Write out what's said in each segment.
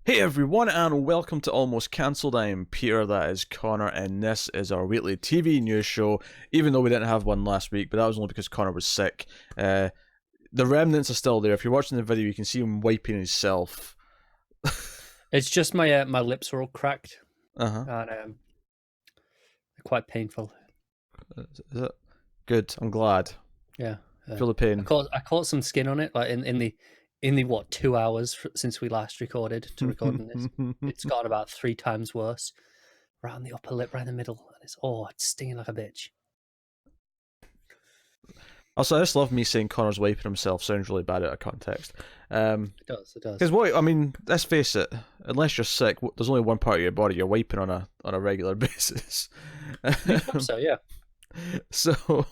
Hey everyone, and welcome to Almost Cancelled. I am Peter, that is Connor, and this is our weekly TV news show, even though we didn't have one last week, but that was only because Connor was sick. The remnants are still there. If you're watching the video, you can see him wiping himself. It's just my lips are all cracked. Uh-huh. And they're quite painful. Is it? Good, I'm glad. Yeah. Feel the pain. I caught some skin on it, like in the what 2 hours since we last recorded to recording this. It's gotten about 3 times worse. Right on the upper lip, right in the middle. And it's stinging like a bitch. Also, I just love me saying Connor's wiping himself. Sounds really bad out of context. It does. Because let's face it. Unless you're sick, there's only one part of your body you're wiping on a regular basis. So yeah. So,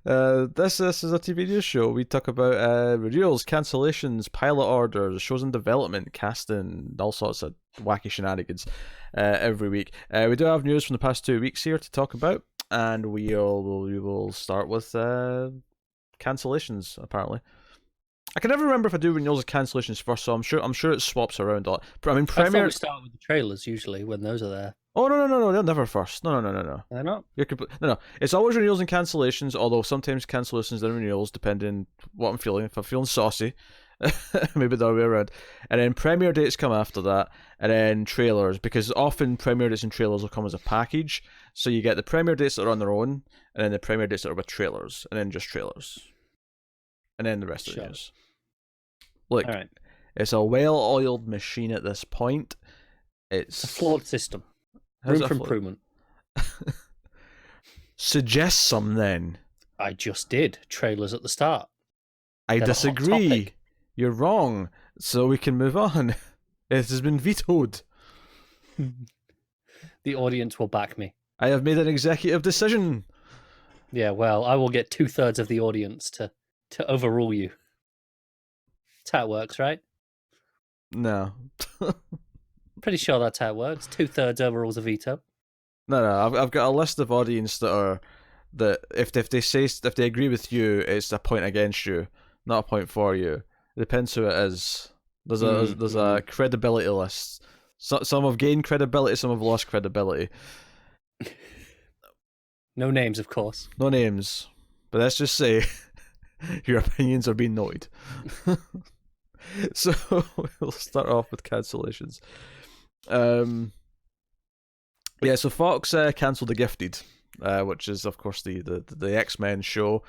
this is a TV news show. We talk about renewals, cancellations, pilot orders, shows in development, casting, all sorts of wacky shenanigans every week. We do have news from the past 2 weeks here to talk about, and we will start with cancellations. Apparently, I can never remember if I do renewals or cancellations first, so I'm sure it swaps around a lot. I mean, I thought we start with the trailers usually when those are there. Oh no! They're never first. No. They're not. No. It's always renewals and cancellations. Although sometimes cancellations and renewals, depending what I'm feeling. If I'm feeling saucy, maybe the other way around. And then premiere dates come after that, and then trailers, because often premiere dates and trailers will come as a package. So you get the premiere dates that are on their own, and then the premiere dates that are with trailers, and then just trailers, and then the rest of the news. Look, all right. It's a well-oiled machine at this point. It's a flawed system. Room for improvement. Suggest some then. I just did. Trailers at the start. I disagree. You're wrong. So we can move on. It has been vetoed. The audience will back me. I have made an executive decision. Yeah, well, I will get 2/3 of the audience to overrule you. That's how it works, right? No. Pretty sure that's how it works. 2/3 overrules a veto. No. I've got a list of audience that if they agree with you, it's a point against you, not a point for you. It depends who it is. There's a credibility list. Some have gained credibility, some have lost credibility. No names, of course. No names, but let's just say your opinions are being noted. So we'll start off with cancellations. So Fox cancelled The Gifted, which is of course the X-Men show.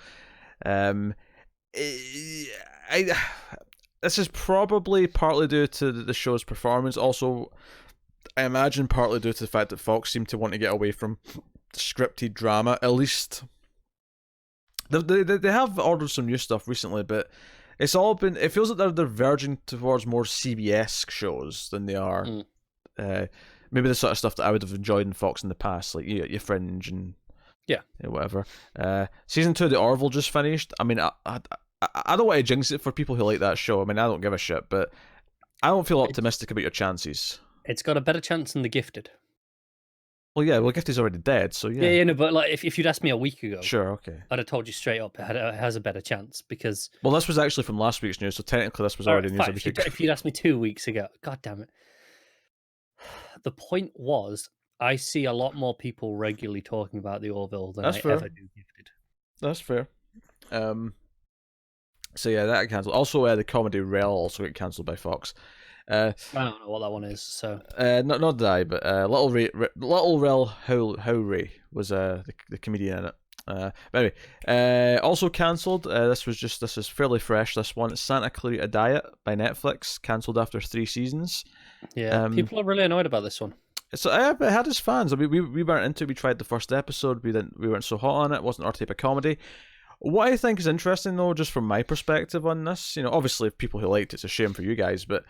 This is probably partly due to the show's performance. Also, I imagine partly due to the fact that Fox seemed to want to get away from scripted drama. At least they have ordered some new stuff recently, but it's all been. It feels like they're verging towards more CBS shows than they are. Maybe the sort of stuff that I would have enjoyed in Fox in the past, like your Fringe and whatever. Season 2 of The Orville just finished. I mean, I don't want to jinx it for people who like that show. I mean, I don't give a shit, but I don't feel optimistic about your chances. It's got a better chance than The Gifted. Well, yeah, Gifted's already dead, so yeah. Yeah, no, but like if you'd asked me a week ago, sure, okay, I'd have told you straight up it has a better chance because. Well, this was actually from last week's news, so technically this was already news. If you'd asked me 2 weeks ago, god damn it. The point was, I see a lot more people regularly talking about the Orville than I ever do Gifted. That's fair. So yeah, that got cancelled. Also, the comedy Rel also got cancelled by Fox. I don't know what that one is. So not did I, but Little Rel Howry was the comedian in it. But anyway, also cancelled. This is fairly fresh. This one, Santa Clarita Diet by Netflix, cancelled after 3 seasons. Yeah, people are really annoyed about this one. So it had its fans. I mean, we weren't into it. We tried the first episode. We weren't so hot on it. It wasn't our type of comedy. What I think is interesting, though, just from my perspective on this, obviously, if people who liked it, it's a shame for you guys, but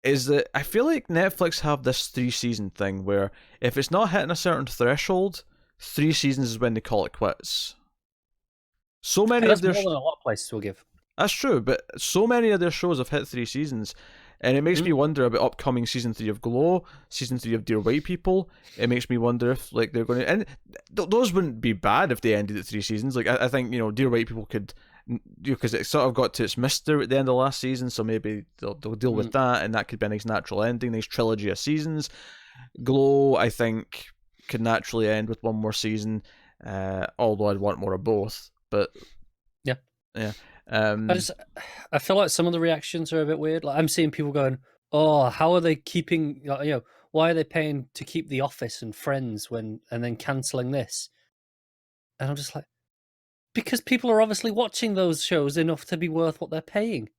is that I feel like Netflix have this 3-season thing where if it's not hitting a certain threshold, 3 seasons is when they call it quits. So many of their more than a lot of places will give. That's true, but so many of their shows have hit 3 seasons. And it makes me wonder about upcoming season 3 of Glow, season 3 of Dear White People. It makes me wonder if like they're going to, and those wouldn't be bad if they ended at 3 seasons. Like I think Dear White People could, because it sort of got to its mister at the end of last season, so maybe they'll deal with that, and that could be a nice natural ending, nice trilogy of seasons. Glow, I think, could naturally end with one more season, although I'd want more of both. But yeah. I feel like some of the reactions are a bit weird. Like I'm seeing people going, "Oh, how are they keeping? Why are they paying to keep The Office and Friends and then canceling this?" And I'm just like, because people are obviously watching those shows enough to be worth what they're paying,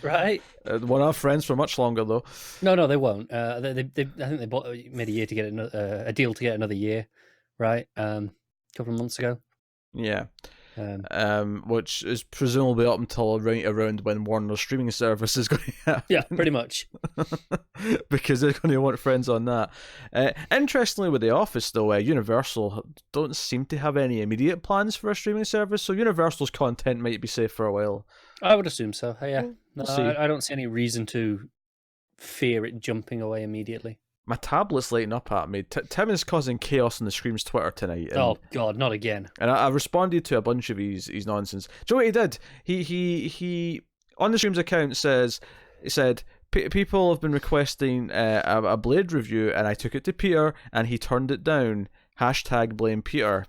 right? Won't have Friends for much longer though. No, they won't. I think they made a year to get a deal to get another year, right? A couple of months ago. Yeah. Which is presumably up until around when Warner's streaming service is going to happen. Yeah, pretty much. Because they're going to want Friends on that. Interestingly, with The Office, though, Universal don't seem to have any immediate plans for a streaming service, so Universal's content might be safe for a while. I would assume so. Yeah, We'll see. I don't see any reason to fear it jumping away immediately. My tablet's lighting up at me. Tim is causing chaos on the Screams Twitter tonight. Oh God, not again! And I responded to a bunch of his nonsense. Do you know what he did? He on the Screams account he said people have been requesting a Blade review, and I took it to Peter, and he turned it down. # blame Peter.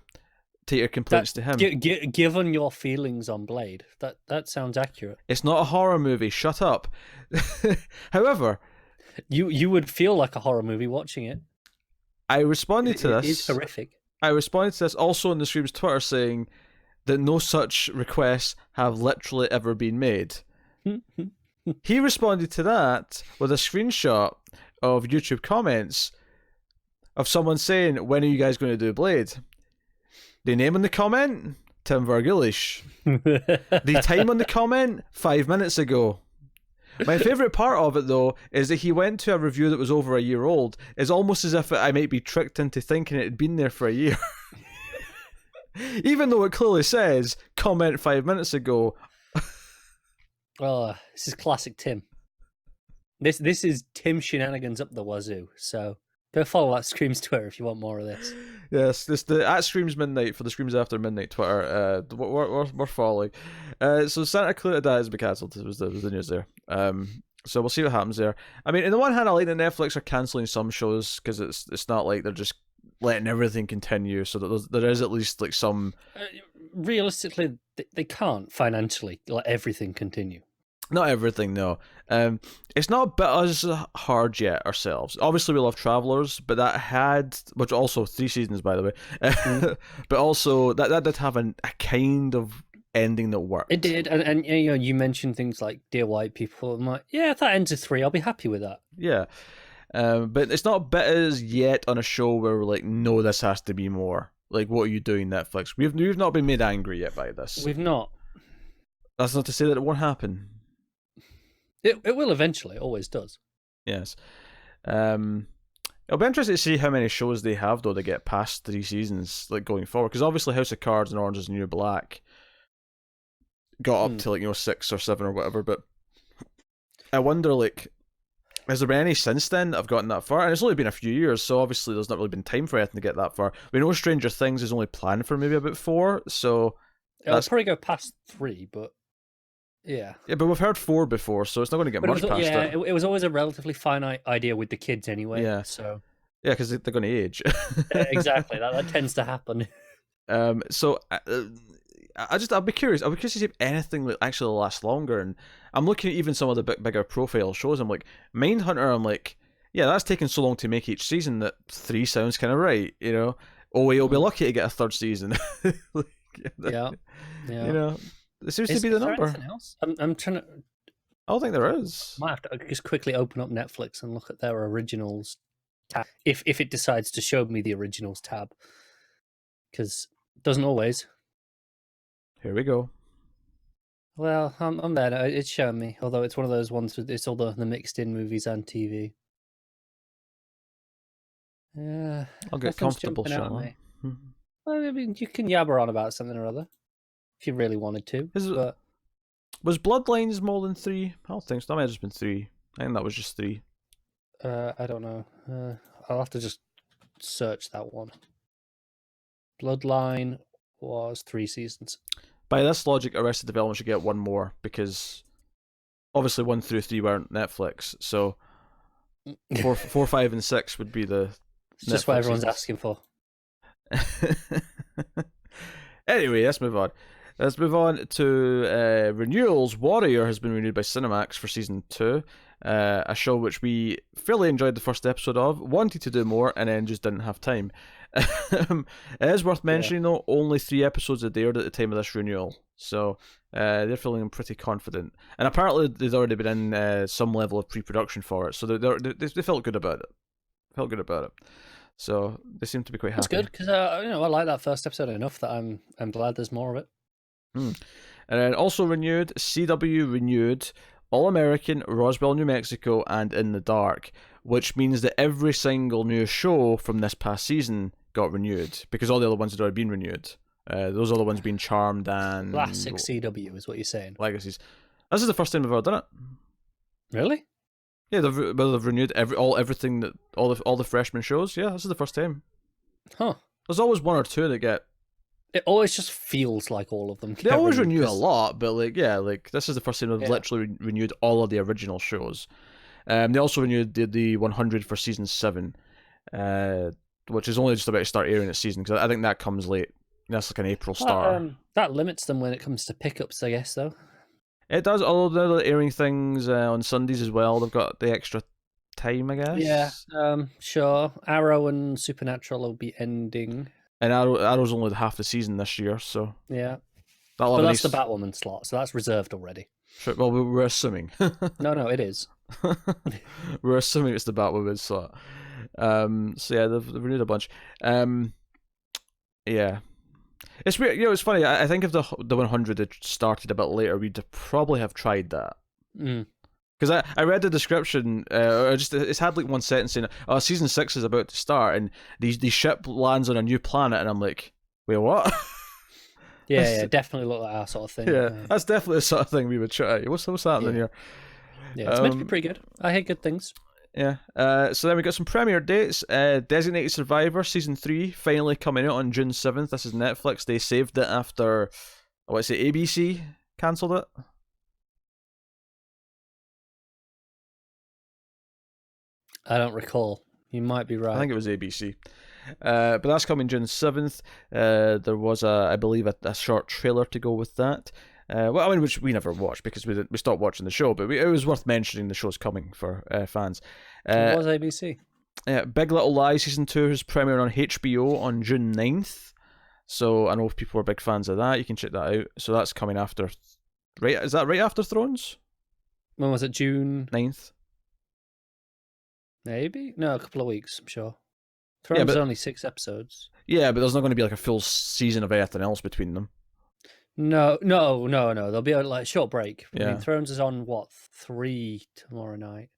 Take your complaints to him. Given your feelings on Blade, that sounds accurate. It's not a horror movie. Shut up. However. You would feel like a horror movie watching it. I responded to this. It's horrific. I responded to this also on the Scream's Twitter saying that no such requests have literally ever been made. He responded to that with a screenshot of YouTube comments of someone saying, "When are you guys going to do Blade?" The name on the comment, Tim Vergilish. The time on the comment, 5 minutes ago. My favourite part of it, though, is that he went to a review that was over a year old. It's almost as if I might be tricked into thinking it had been there for a year. Even though it clearly says, comment 5 minutes ago. Oh, this is classic Tim. This is Tim shenanigans up the wazoo, so go follow that Screams Twitter if you want more of this. Yes, this the at Screams Midnight for the Screams After Midnight Twitter. We're following. So Santa Clarita has been cancelled. Was the news there. So we'll see what happens there. I mean, on the one hand, I like that Netflix are cancelling some shows because it's not like they're just letting everything continue. So that there is at least like some. Realistically, they can't financially let everything continue. Not everything, no. It's not a bit as hard yet ourselves. Obviously, we love Travelers, but that had, which also 3 seasons, by the way. But also that did have a kind of ending that worked. It did, and you mentioned things like Dear White People. I'm like, yeah, if that ends at 3, I'll be happy with that. Yeah, but it's not a bit as yet on a show where we're like, no, this has to be more. Like, what are you doing, Netflix? We've not been made angry yet by this. We've not. That's not to say that it won't happen. It will eventually. It always does. Yes. It'll be interesting to see how many shows they have, though, to get past 3 seasons, like, going forward. Because obviously House of Cards and Orange is the New Black got up to, like, 6 or 7 or whatever. But I wonder, like, has there been any since then that have gotten that far? And it's only been a few years, so obviously there's not really been time for anything to get that far. We know Stranger Things is only planned for maybe about 4, so... It'll probably go past 3, but... Yeah. Yeah, but we've heard 4 before, so it's not going to get much past it. It was always a relatively finite idea with the kids anyway. Yeah. So. Yeah, because they're going to age. Exactly. That tends to happen. So I'll be curious. I'll be curious to see if anything like actually lasts longer. And I'm looking at even some of the bigger profile shows. I'm like, Mindhunter. I'm like, yeah, that's taken so long to make each season that 3 sounds kind of right. You know, you'll be lucky to get a 3rd season. Yeah. You know. It seems to be the number. Else? I'm trying to. I don't think there is. Might have to just quickly open up Netflix and look at their originals tab if it decides to show me the originals tab, because it doesn't always. Here we go. Well, I'm there. It's showing me, although it's one of those ones with it's all the mixed in movies and TV. Yeah, I'll get comfortable, shall I? Well, I mean, you can yabber on about something or other if you really wanted to. Was Bloodlines more than 3? I don't think so. That might have just been 3. I think that was just 3. I don't know. I'll have to just search that one. Bloodline was 3 seasons. By this logic, Arrested Development should get one more because obviously 1 through 3 weren't Netflix. So 4, 5, and 6 would be the. It's just what everyone's asking for. Anyway, let's move on. Let's move on to Renewals. Warrior has been renewed by Cinemax for season 2. A show which we fairly enjoyed the first episode of, wanted to do more, and then just didn't have time. It is worth mentioning, though, only 3 episodes a day at the time of this renewal. So they're feeling pretty confident. And apparently they've already been in some level of pre-production for it, so they felt good about it. So they seem to be quite happy. That's good, because I like that first episode enough that I'm glad there's more of it. And then also renewed, CW renewed All American, Roswell, New Mexico, and In the Dark, which means that every single new show from this past season got renewed, because all the other ones had already been renewed. Those other ones being Charmed and... Classic CW is what you're saying. Legacies. This is the first time they've ever done it. Really? Yeah, they've renewed everything, that all the freshman shows. Yeah, this is the first time. Huh. There's always 1 or 2 that get... It always just feels like all of them. They always renew a lot, but this is the first time they've literally renewed all of the original shows. They also renewed the 100 for season 7, which is only just about to start airing its season, because I think that comes late. That's like an April start. That limits them when it comes to pickups, I guess, though. It does, although they're airing things on Sundays as well. They've got the extra time, I guess. Yeah, sure. Arrow and Supernatural will be ending. And Arrow's only half the season this year, so... Yeah. But that's the Batwoman slot, so that's reserved already. Sure, well, we're assuming. No, it is. We're assuming it's the Batwoman slot. So yeah, they've renewed a bunch. Yeah. It's weird, it's funny, I think if the 100 had started a bit later, we'd probably have tried that. Because I read the description, it's had like one sentence saying, season 6 is about to start, and the ship lands on a new planet, and I'm like, wait, what? Yeah, definitely look like our sort of thing. Yeah, that's definitely the sort of thing we would try. What's happening here? Yeah, it's meant to be pretty good. I hate good things. Yeah. So then we got some premiere dates. Designated Survivor season 3 finally coming out on June 7th. This is Netflix. They saved it after, ABC cancelled it. I don't recall. You might be right. I think it was ABC. But that's coming June 7th. There was, I believe, a short trailer to go with that. Which we never watched because we stopped watching the show, but it was worth mentioning the show's coming for fans. It was ABC. Big Little Lies season 2 is premiering on HBO on June 9th. So I know if people are big fans of that, you can check that out. So that's coming after... Right? Is that right after Thrones? When was it? June 9th? Maybe? No, a couple of weeks, I'm sure. Thrones is only 6 episodes. Yeah, but there's not going to be like a full season of anything else between them. No. There'll be a short break. Yeah. I mean, Thrones is on, 3 tomorrow night?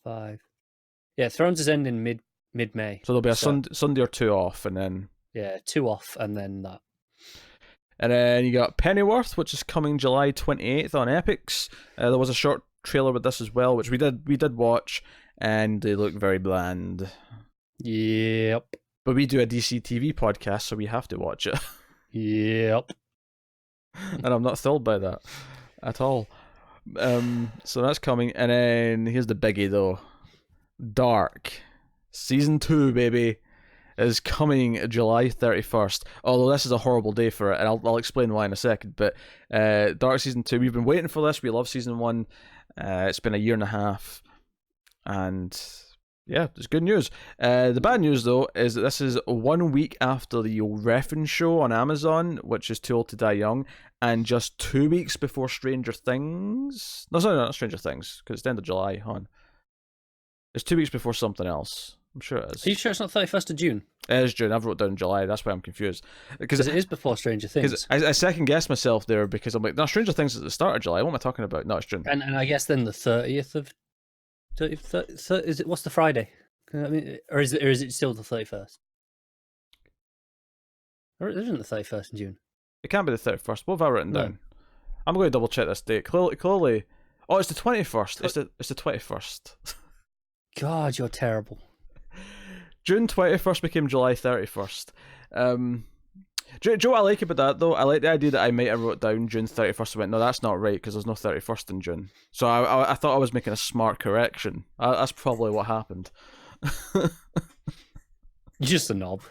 5. Yeah, Thrones is ending mid-May. So there'll be a Sunday or 2 off, and then... Yeah, 2 off, and then that. And then you got Pennyworth, which is coming July 28th on Epix. There was a short trailer with this as well, which we did watch, and they look very bland. Yep. But we do a DC TV podcast, so we have to watch it. Yep. And I'm not thrilled by that at all. So that's coming, and then here's the biggie though. Dark season 2, baby, is coming July 31st. Although this is a horrible day for it, and I'll explain why in a second. But Dark season 2, we've been waiting for this. We love season 1. It's been a year and a half, and yeah, it's good news. The bad news though is that this is 1 week after the Refn show on Amazon, which is Too Old to Die Young, and just 2 weeks before Stranger Things. No, sorry, not Stranger Things, because it's the end of July, hon. It's 2 weeks before something else. I'm sure it is. Are you sure it's not 31st of June? It is June. I've wrote down July. That's why I'm confused. Because it is before Stranger Things. I second guessed myself there because I'm like, no, Stranger Things is at the start of July. What am I talking about? No, it's June. And I guess then the 30th of... 30th, is it? What's the Friday? I mean, or is it still the 31st? Or isn't the 31st in June? It can't be the 31st. What have I written down? I'm going to double check this date. Clearly, oh, it's the 21st. It's the 21st. God, you're terrible. June 21st became July 31st. Do you know what I like about that, though? I like the idea that I might have wrote down June 31st and went, no, that's not right, because there's no 31st in June. So I thought I was making a smart correction. That's probably what happened. You're just a knob.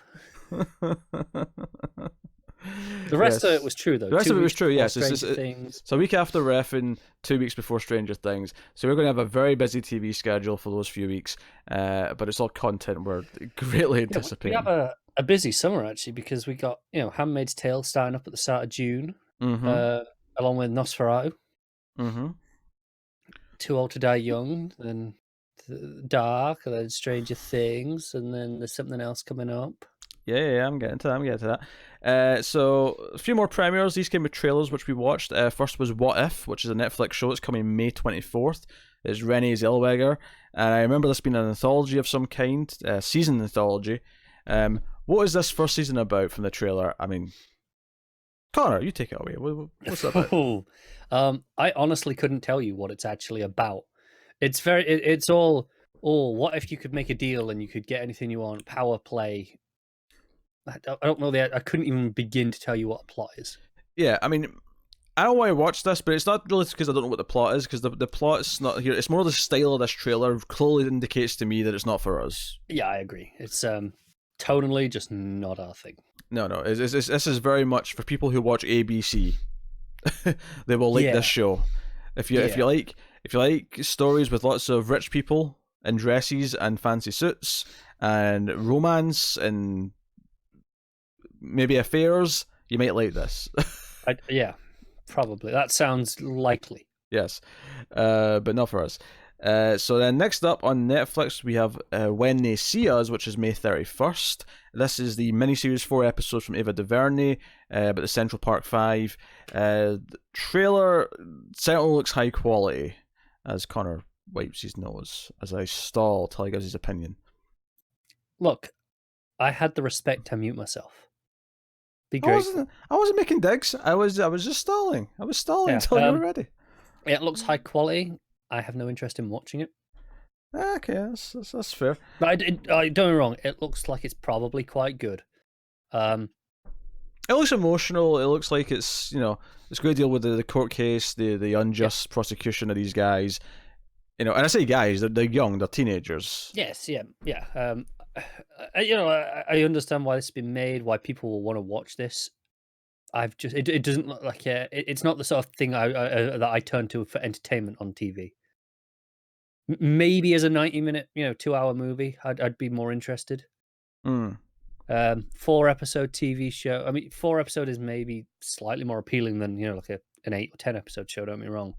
The rest of it was true, though. The rest of it was true, yes. Things. It's a week after Refn, 2 weeks before Stranger Things. So we're going to have a very busy TV schedule for those few weeks. But it's all content we're greatly anticipating. We have a busy summer, actually, because we got, Handmaid's Tale starting up at the start of June, along with Nosferatu. Too Old to Die Young, then Dark, and then Stranger Things, and then there's something else coming up. Yeah, I'm getting to that. So a few more premieres. These came with trailers, which we watched. First was What If, which is a Netflix show. It's coming May 24th. It's Renée Zellweger, and I remember this being an anthology of some kind, season anthology. What is this first season about from the trailer? I mean, Connor, you take it away. What's that about? I honestly couldn't tell you what it's actually about. It's all, what if you could make a deal and you could get anything you want? Power play. I don't know. I couldn't even begin to tell you what a plot is. Yeah, I mean, I don't want to watch this, but it's not really because I don't know what the plot is, because the plot is not here. It's more the style of this trailer clearly indicates to me that it's not for us. Yeah, I agree. It's tonally just not our thing. No. This is very much for people who watch ABC. They will like this show. If you like stories with lots of rich people in dresses and fancy suits and romance and maybe affairs, you might like this. Yeah, probably. That sounds likely. Yes, but not for us. So then next up on Netflix, we have When They See Us, which is May 31st. This is the miniseries, 4 episodes from Ava DuVernay, about the Central Park 5. The trailer certainly looks high quality, as Connor wipes his nose, as I stall till he gives his opinion. Look, I had the respect to mute myself. Be I great. wasn't making digs. I was just stalling. I was stalling until you were ready. It looks high quality. I have no interest in watching it. Okay, that's fair. But don't get me wrong. It looks like it's probably quite good. It looks emotional. It looks like it's it's going to deal with the court case, the unjust prosecution of these guys. And I say guys, they're young, they're teenagers. Yes, yeah. I understand why this has been made, why people will want to watch this. It doesn't look like it's not the sort of thing that I turn to for entertainment on TV. Maybe as a 90-minute, 2-hour movie, I'd be more interested. 4-episode TV show. I mean, 4-episode is maybe slightly more appealing than like an 8 or 10 episode show. Don't get me wrong.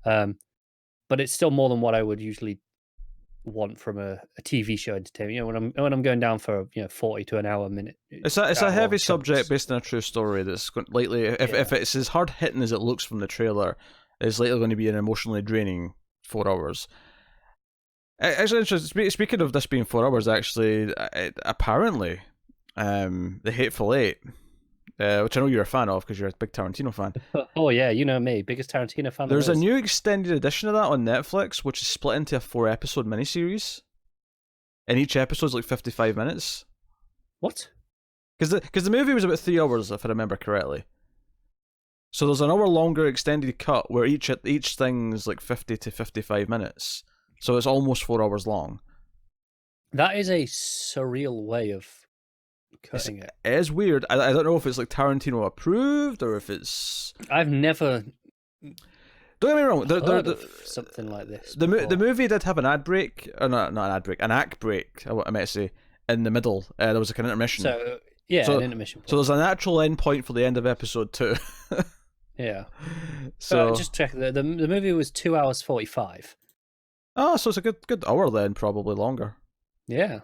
But it's still more than what I would usually want from a TV show entertainment. When I'm going down for 40 to an hour minute. It's a heavy subject based on a true story that's likely, if it's as hard hitting as it looks from the trailer, it's likely going to be an emotionally draining 4 hours. Actually, speaking of this being 4 hours, actually, apparently, The Hateful Eight, which I know you're a fan of because you're a big Tarantino fan. Oh yeah, you know me, biggest Tarantino fan. There's a new extended edition of that on Netflix, which is split into a 4-episode miniseries, and each episode's like 55 minutes. What? Because the movie was about 3 hours, if I remember correctly. So there's an hour longer extended cut where each thing's like 50 to 55 minutes. So it's almost 4 hours long. That is a surreal way of cutting it. It is weird. I don't know if it's like Tarantino approved or if it's... I've never... Don't get me wrong. Something like this. The movie did have an ad break, or not an ad break, an act break. I might say in the middle. There was like an intermission. So an intermission. So there's a natural end point for the end of episode 2. Yeah. So just check the movie was 2 hours 45. Oh, so it's a good hour then, probably longer. Yeah.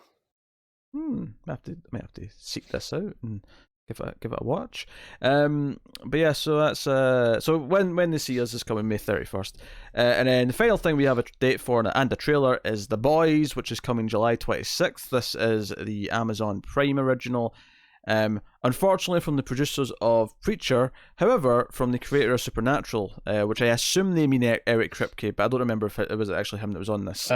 I might have to seek this out and give it a watch. But yeah, so that's so when They See Us is coming May 31st, and then the final thing we have a date for and a trailer is The Boys, which is coming July 26th. This is the Amazon Prime original. Unfortunately, from the producers of Preacher, however, from the creator of Supernatural, which I assume they mean Eric Kripke, but I don't remember if it was actually him that was on this.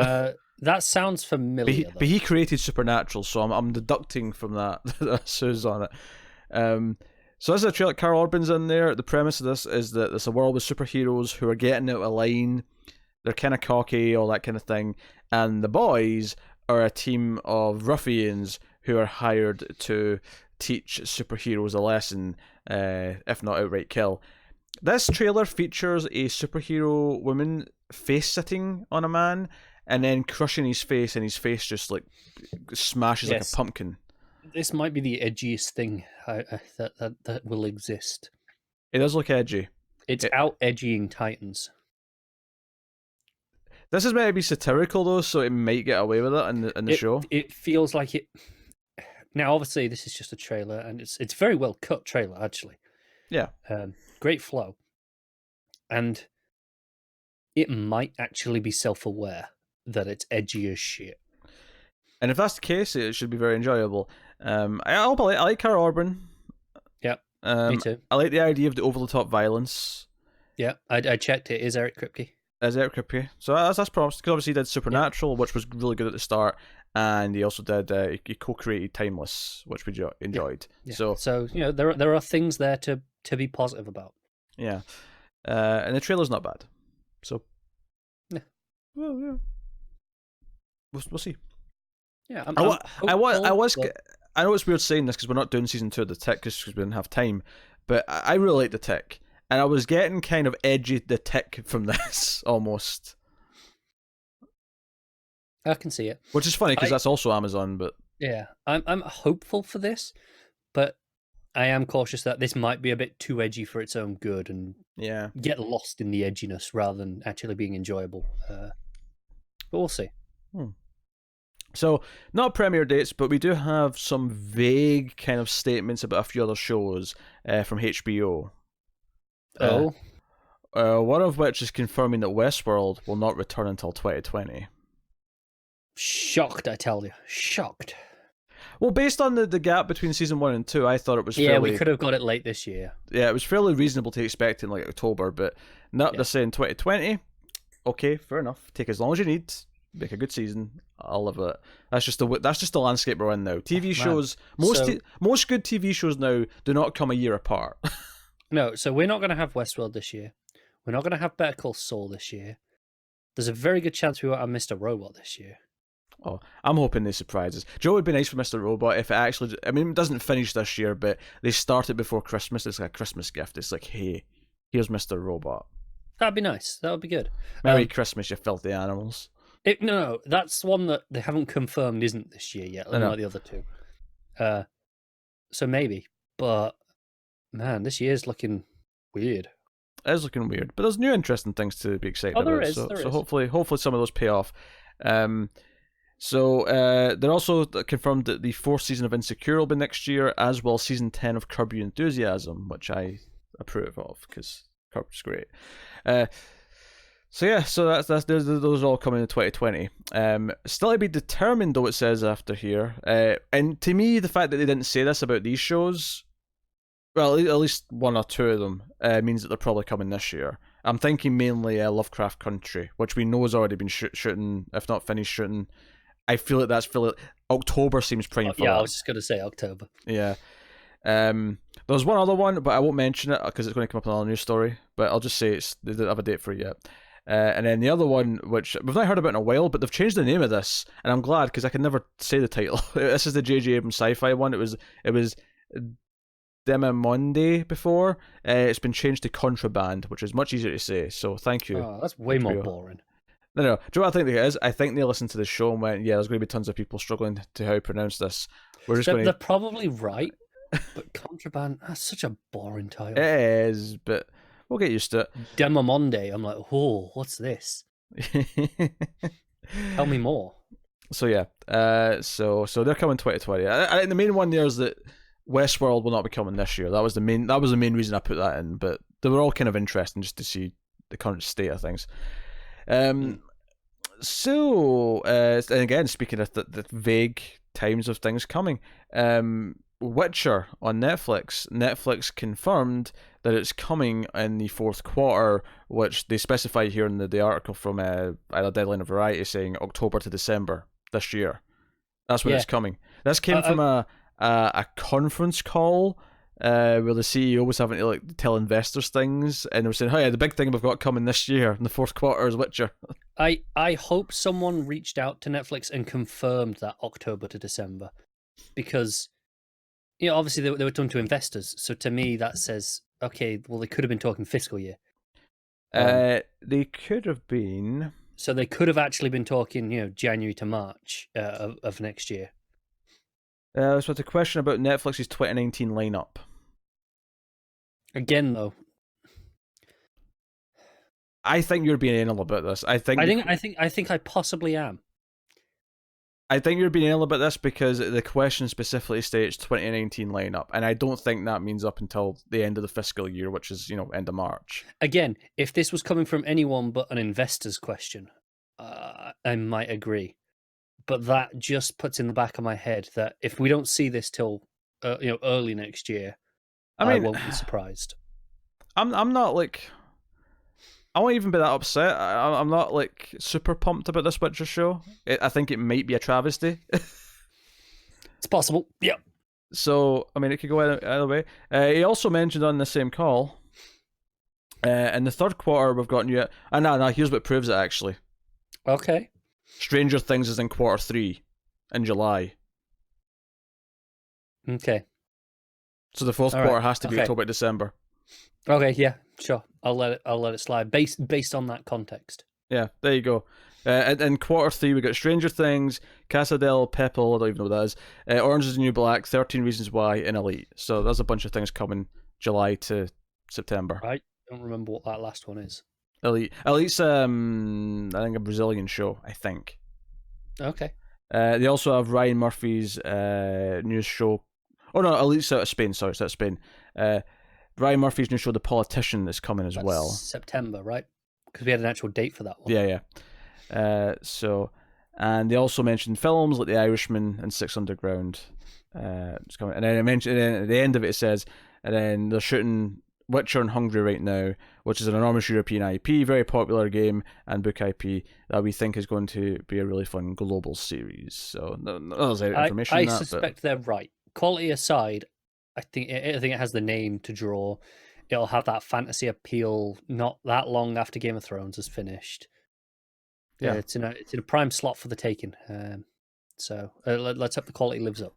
That sounds familiar, but he created Supernatural, so I'm deducting from that that's who's on it. So this is a trailer. Carl Urban's in there. The premise of this is that it's a world with superheroes who are getting out of line. They're kind of cocky, all that kind of thing. And the boys are a team of ruffians who are hired to teach superheroes a lesson, if not outright kill. This trailer features a superhero woman face-sitting on a man and then crushing his face, and his face just like smashes like a pumpkin. This might be the edgiest thing that will exist. It does look edgy. It's out-edgying Titans. This is meant to be satirical, though, so it might get away with it in the show. It feels like it... Now, obviously, this is just a trailer, and it's very well cut trailer, actually. Yeah. Great flow. And it might actually be self-aware that it's edgy as shit. And if that's the case, it should be very enjoyable. I like Carl Urban. Yeah, me too. I like the idea of the over-the-top violence. Yeah, I checked it. Is Eric Kripke. As Eric Kripke. So that's promising, because obviously he did Supernatural, which was really good at the start, and he also did he co-created Timeless, which we enjoyed. Yeah. So you know, there are things there to be positive about. Yeah, and the trailer's not bad. So yeah, well, yeah, we'll see. Yeah, I know it's weird saying this because we're not doing season 2 of The Tick because we didn't have time, but I really like The Tick. And I was getting kind of edgy The Tick from this, almost. I can see it. Which is funny, because that's also Amazon, but... Yeah, I'm hopeful for this, but I am cautious that this might be a bit too edgy for its own good and get lost in the edginess rather than actually being enjoyable. But we'll see. So, not premiere dates, but we do have some vague kind of statements about a few other shows from HBO. One of which is confirming that Westworld will not return until 2020. Shocked, I tell you. Shocked. Well, based on the gap between season 1 and 2, I thought it was fairly... Yeah, we could have got it late this year. Yeah, it was fairly reasonable to expect in like October, but they're saying 2020. Okay, fair enough. Take as long as you need. Make a good season. I'll live with it. That's just the landscape we're in now. TV shows, most good TV shows now do not come a year apart. No, so we're not going to have Westworld this year. We're not going to have Better Call Saul this year. There's a very good chance we won't have Mr. Robot this year. Oh, I'm hoping they surprise us. Joe, it would be nice for Mr. Robot if it actually... I mean, it doesn't finish this year, but they start it before Christmas. It's like a Christmas gift. It's like, hey, here's Mr. Robot. That'd be nice. That would be good. Merry Christmas, you filthy animals. No, that's one that they haven't confirmed isn't this year yet, unlike the other two. So maybe, but man, this year's looking weird. It is looking weird, but there's new interesting things to be excited about. There is. Hopefully some of those pay off. So they're also confirmed that the 4th season of Insecure will be next year, as well as season 10 of Curb Your Enthusiasm, which I approve of because Curb's great. So those are all coming in 2020. Still to be determined, though, it says after here. And to me, the fact that they didn't say this about these shows, well, at least one or two of them, means that they're probably coming this year. I'm thinking mainly Lovecraft Country, which we know has already been shooting, if not finished shooting. I feel like that's October seems prime for that. Yeah, I was just going to say October. Yeah. There's one other one, but I won't mention it because it's going to come up in another news story. But I'll just say they didn't have a date for it yet. And then the other one, which we've not heard about in a while, but they've changed the name of this, and I'm glad because I can never say the title. This is the J.J. Abrams sci-fi one. It was Demimonde before. It's been changed to Contraband, which is much easier to say. So thank you. Oh, that's way more boring. No. Do you know what I think it is? I think they listened to the show and went, "Yeah, there's going to be tons of people struggling to how to pronounce this. They're probably right, but Contraband. That's such a boring title. It is, but we'll get used to it. Demimonde. I'm like, oh, what's this? Tell me more. So yeah, so they're coming 2020. I the main one there is that Westworld will not be coming this year. That was the main reason I put that in. But they were all kind of interesting just to see the current state of things. So and again, speaking of the vague times of things coming, Witcher on Netflix. Netflix confirmed that it's coming in the fourth quarter, which they specify here in the article from either Deadline or Variety saying October to December this year. That's when Yeah. it's coming. This came from a conference call where the CEO was having to like tell investors things, and they were saying, "Oh yeah, the big thing we've got coming this year in the fourth quarter is Witcher." I hope someone reached out to Netflix and confirmed that October to December, because obviously they were talking to investors. So to me, that says, okay, well, they could have been talking fiscal year. They could have been. So they could have actually been talking, January to March of next year. So it's a question about Netflix's 2019 lineup. Again, though, I think you're being anal about this. I think I possibly am. I think you're being anal about this because the question specifically states 2019 lineup, and I don't think that means up until the end of the fiscal year, which is end of March. Again, if this was coming from anyone but an investor's question, I might agree. But that just puts in the back of my head that if we don't see this till early next year, I won't be surprised. I'm not like, I won't even be that upset. I'm not like super pumped about this Witcher show. I think it might be a travesty. It's possible. Yeah. So I mean, it could go either way. He also mentioned on the same call, in the third quarter we've got new. No, here's what proves it actually. Okay. Stranger Things is in quarter 3 in July. Okay. So the fourth quarter has to be October, December. Okay, yeah, sure. I'll let it slide based on that context. Yeah, there you go. In quarter 3 we got Stranger Things, Casa del Papel, I don't even know what that is. Orange is the New Black, 13 Reasons Why, and Elite. So there's a bunch of things coming July to September. I don't remember what that last one is. Elite's I think a Brazilian show, I think. Okay. They also have Ryan Murphy's new show. Oh no, Elite's out of Spain. Sorry, it's out of Spain. Ryan Murphy's new show, The Politician, is coming as well. September, right? Because we had an actual date for that one. Yeah. So, and they also mentioned films like The Irishman and Six Underground. It's coming, and then I mentioned, and then at the end of it says, and then they're shooting Witcher and Hungry right now, which is an enormous European IP, very popular game and book IP that we think is going to be a really fun global series. So there's information. I suspect they're right. Quality aside, I think it has the name to draw. It'll have that fantasy appeal not that long after Game of Thrones is finished. Yeah, it's in a prime slot for the taking. So let's hope the quality lives up.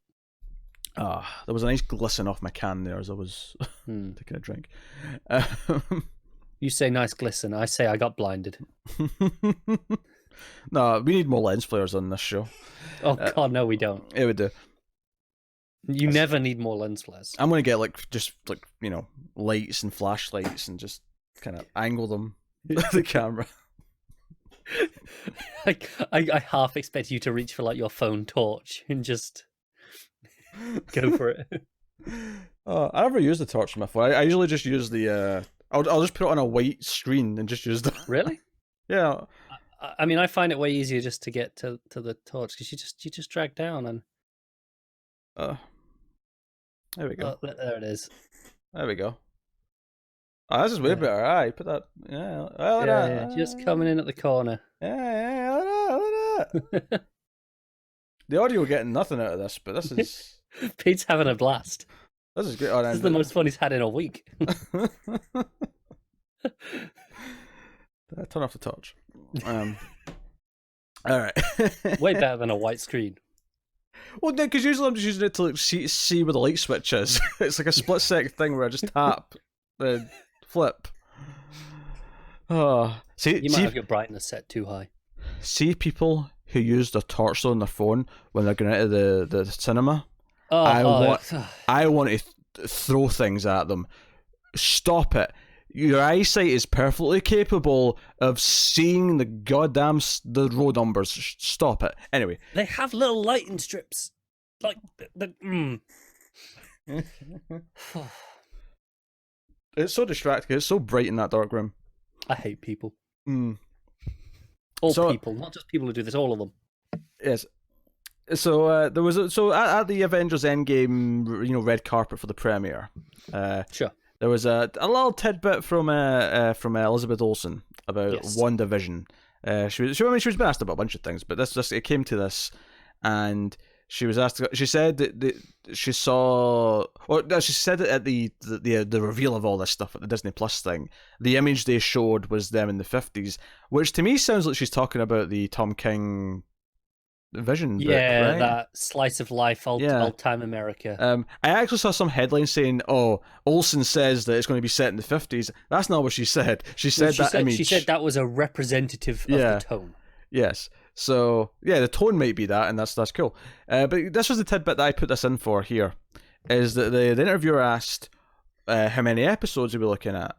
There was a nice glisten off my can there as I was taking a drink. You say nice glisten. I say I got blinded. No, we need more lens flares on this show. Oh God, no, we don't. Yeah, we do. You never need more lens flares. I'm gonna get just lights and flashlights and just kind of angle them with the camera. I half expect you to reach for your phone torch and just go for it. I never use the torch on my phone. I usually just use the. I'll just put it on a white screen and just use the. Really? Yeah. I mean, I find it way easier just to get to the torch because you just drag down and. There we go. There it is. There we go. Oh, this is way better. Alright, put that. Yeah, just coming in at the corner. Yeah. The audio getting nothing out of this, but this is. Pete's having a blast. This is great. This is the most fun he's had in a week. Turn off the torch. Alright. Way better than a white screen. Well, no, because usually I'm just using it to see where the light switch is. It's like a split second thing where I just tap, then flip. Oh, You might have your brightness set too high. See people who use their torch on their phone when they're going into the cinema. I want to throw things at them. Stop it. Your eyesight is perfectly capable of seeing the road numbers. Stop it. Anyway. They have little lighting strips. It's so distracting. It's so bright in that dark room. I hate people. Mm. All people, not just people who do this, all of them. Yes. there was at the Avengers Endgame, red carpet for the premiere. Sure. There was a little tidbit from Elizabeth Olsen about Yes. WandaVision. She was been asked about a bunch of things, but it came to this, and she was asked. She said that she saw. Well, no, she said it at the reveal of all this stuff at the Disney Plus thing. The image they showed was them in the 50s, which to me sounds like she's talking about the Tom King Vision book, right? That slice of life, old time America. I actually saw some headlines saying, "Oh, Olsen says that it's going to be set in the 50s." That's not what she said. She said image. She said that was a representative of the tone. Yes. So the tone might be that, and that's cool. But this was the tidbit that I put this in for here, is that the interviewer asked how many episodes are we looking at,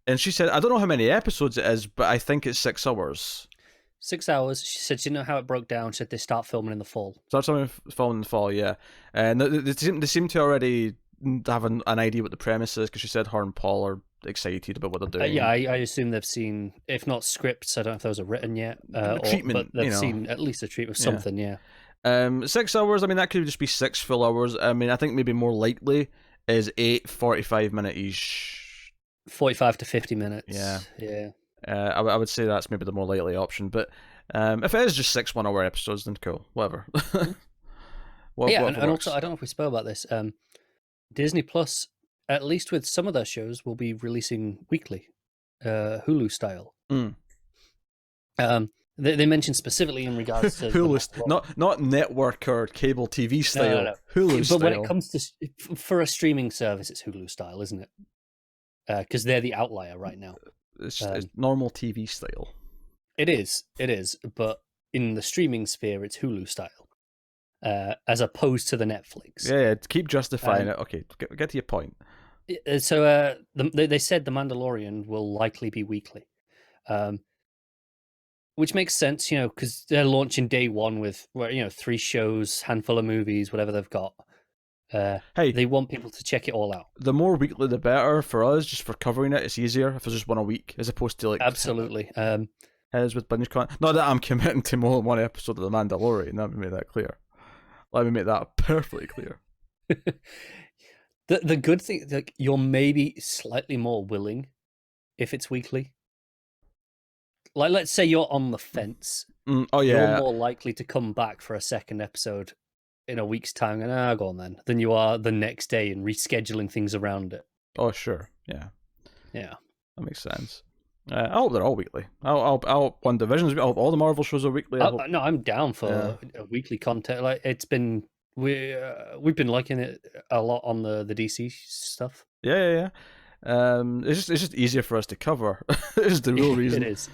and she said, "I don't know how many episodes it is, but I think it's 6 hours." 6 hours. She said she didn't know how it broke down. She said they start filming in the fall. Filming in the fall, yeah. And they seem to already have an idea what the premise is, because she said her and Paul are excited about what they're doing. I assume they've seen, if not scripts, I don't know if those are written yet. Treatment, but they've seen at least a treatment of something, yeah. 6 hours, I mean, that could just be 6 full hours. I mean, I think maybe more likely is 8 45-minute-ish. 45 to 50 minutes. Yeah. I would say that's maybe the more likely option, but if it is just 6 1-hour episodes, then cool, whatever. And also, I don't know if we spoke about this. Disney Plus, at least with some of their shows, will be releasing weekly, Hulu style. They mentioned specifically in regards to Hulu, not network or cable TV style. No. Hulu style. But when it comes to for a streaming service, it's Hulu style, isn't it? Because they're the outlier right now. It's normal TV style. It is, but in the streaming sphere, it's Hulu style, as opposed to the Netflix. Yeah, keep justifying it. Okay, get to your point. So they said The Mandalorian will likely be weekly, which makes sense, because they're launching day one with 3 shows, handful of movies, whatever they've got. They want people to check it all out. The more weekly, the better for us. Just for covering it, it's easier if it's just one a week as opposed to absolutely. As with binge content. Not that I'm committing to more than one episode of The Mandalorian. Let me make that clear. Let me make that perfectly clear. The good thing, you're maybe slightly more willing if it's weekly. Like, let's say you're on the fence. You're more likely to come back for a second episode in a week's time and go on then, than you are the next day and rescheduling things around it. Oh, sure. Yeah. That makes sense. I hope they're all weekly. I'll WandaVision's. All the Marvel shows are weekly. No, I'm down for a weekly content. Like, it's been we've been liking it a lot on the DC stuff. Yeah. It's just easier for us to cover. Is the real reason. It is.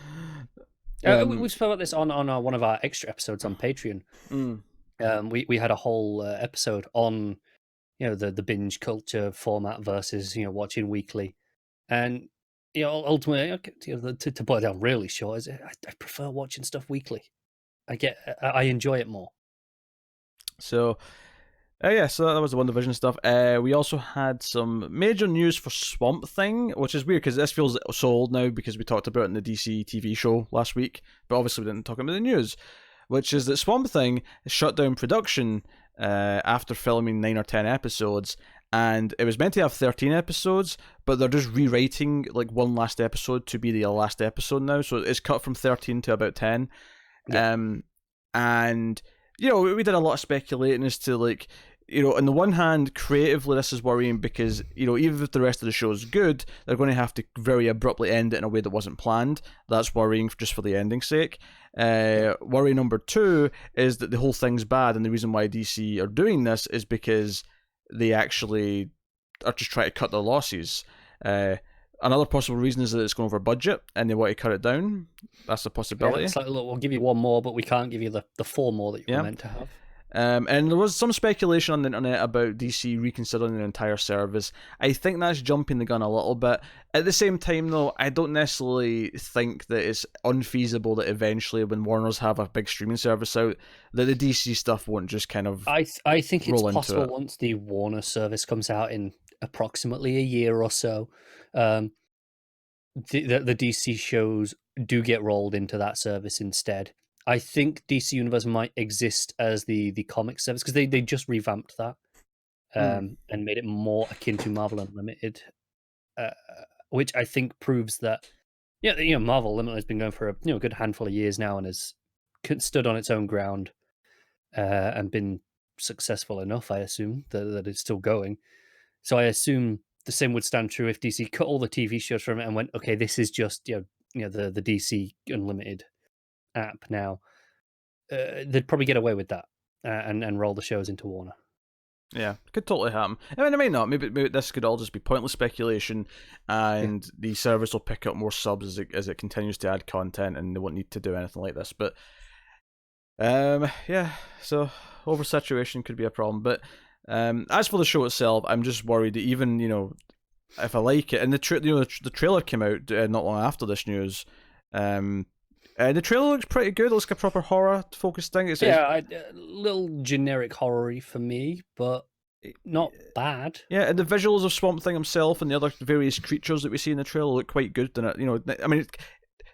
We spoke about this on one of our extra episodes on Patreon. We had a whole episode on the binge culture format versus watching weekly, and ultimately to put it down really short is I prefer watching stuff weekly. I enjoy it more. So so that was the WandaVision stuff. We also had some major news for Swamp Thing, which is weird because this feels so old now because we talked about it in the DC TV show last week, but obviously we didn't talk about the news, which is that Swamp Thing shut down production after filming 9 or 10 episodes, and it was meant to have 13 episodes, but they're just rewriting one last episode to be the last episode now, so it's cut from 13 to about 10. And we did a lot of speculating as to on the one hand, creatively this is worrying because even if the rest of the show is good, they're going to have to very abruptly end it in a way that wasn't planned. That's worrying just for the ending's sake. Worry number 2 is that the whole thing's bad, and the reason why DC are doing this is because they actually are just trying to cut their losses. Another possible reason is that it's going over budget and they want to cut it down. That's a possibility. It's like, look, we'll give you 1 more, but we can't give you the 4 more that you were meant to have. And there was some speculation on the internet about DC reconsidering the entire service. I think that's jumping the gun a little bit. At the same time, though, I don't necessarily think that it's unfeasible that eventually, when Warner's have a big streaming service out, that the DC stuff won't just kind of I think it's possible once the Warner service comes out in approximately a year or so, the DC shows do get rolled into that service instead. I think DC Universe might exist as the comic service because they just revamped that and made it more akin to Marvel Unlimited, which I think proves that Marvel Unlimited has been going for a good handful of years now and has stood on its own ground and been successful enough. I assume that it's still going. So I assume the same would stand true if DC cut all the TV shows from it and went, okay, this is just the DC Unlimited app now. They'd probably get away with that and roll the shows into Warner. Yeah, could totally happen. I mean, it may not. Maybe this could all just be pointless speculation, and the service will pick up more subs as it continues to add content, and they won't need to do anything like this. But yeah, so oversaturation could be a problem. But as for the show itself, I'm just worried that even if I like it, and the trailer came out not long after this news. The trailer looks pretty good. It looks like a proper horror focused thing. It's a little generic horror-y for me, but not bad. Yeah, and the visuals of Swamp Thing himself and the other various creatures that we see in the trailer look quite good. And I mean,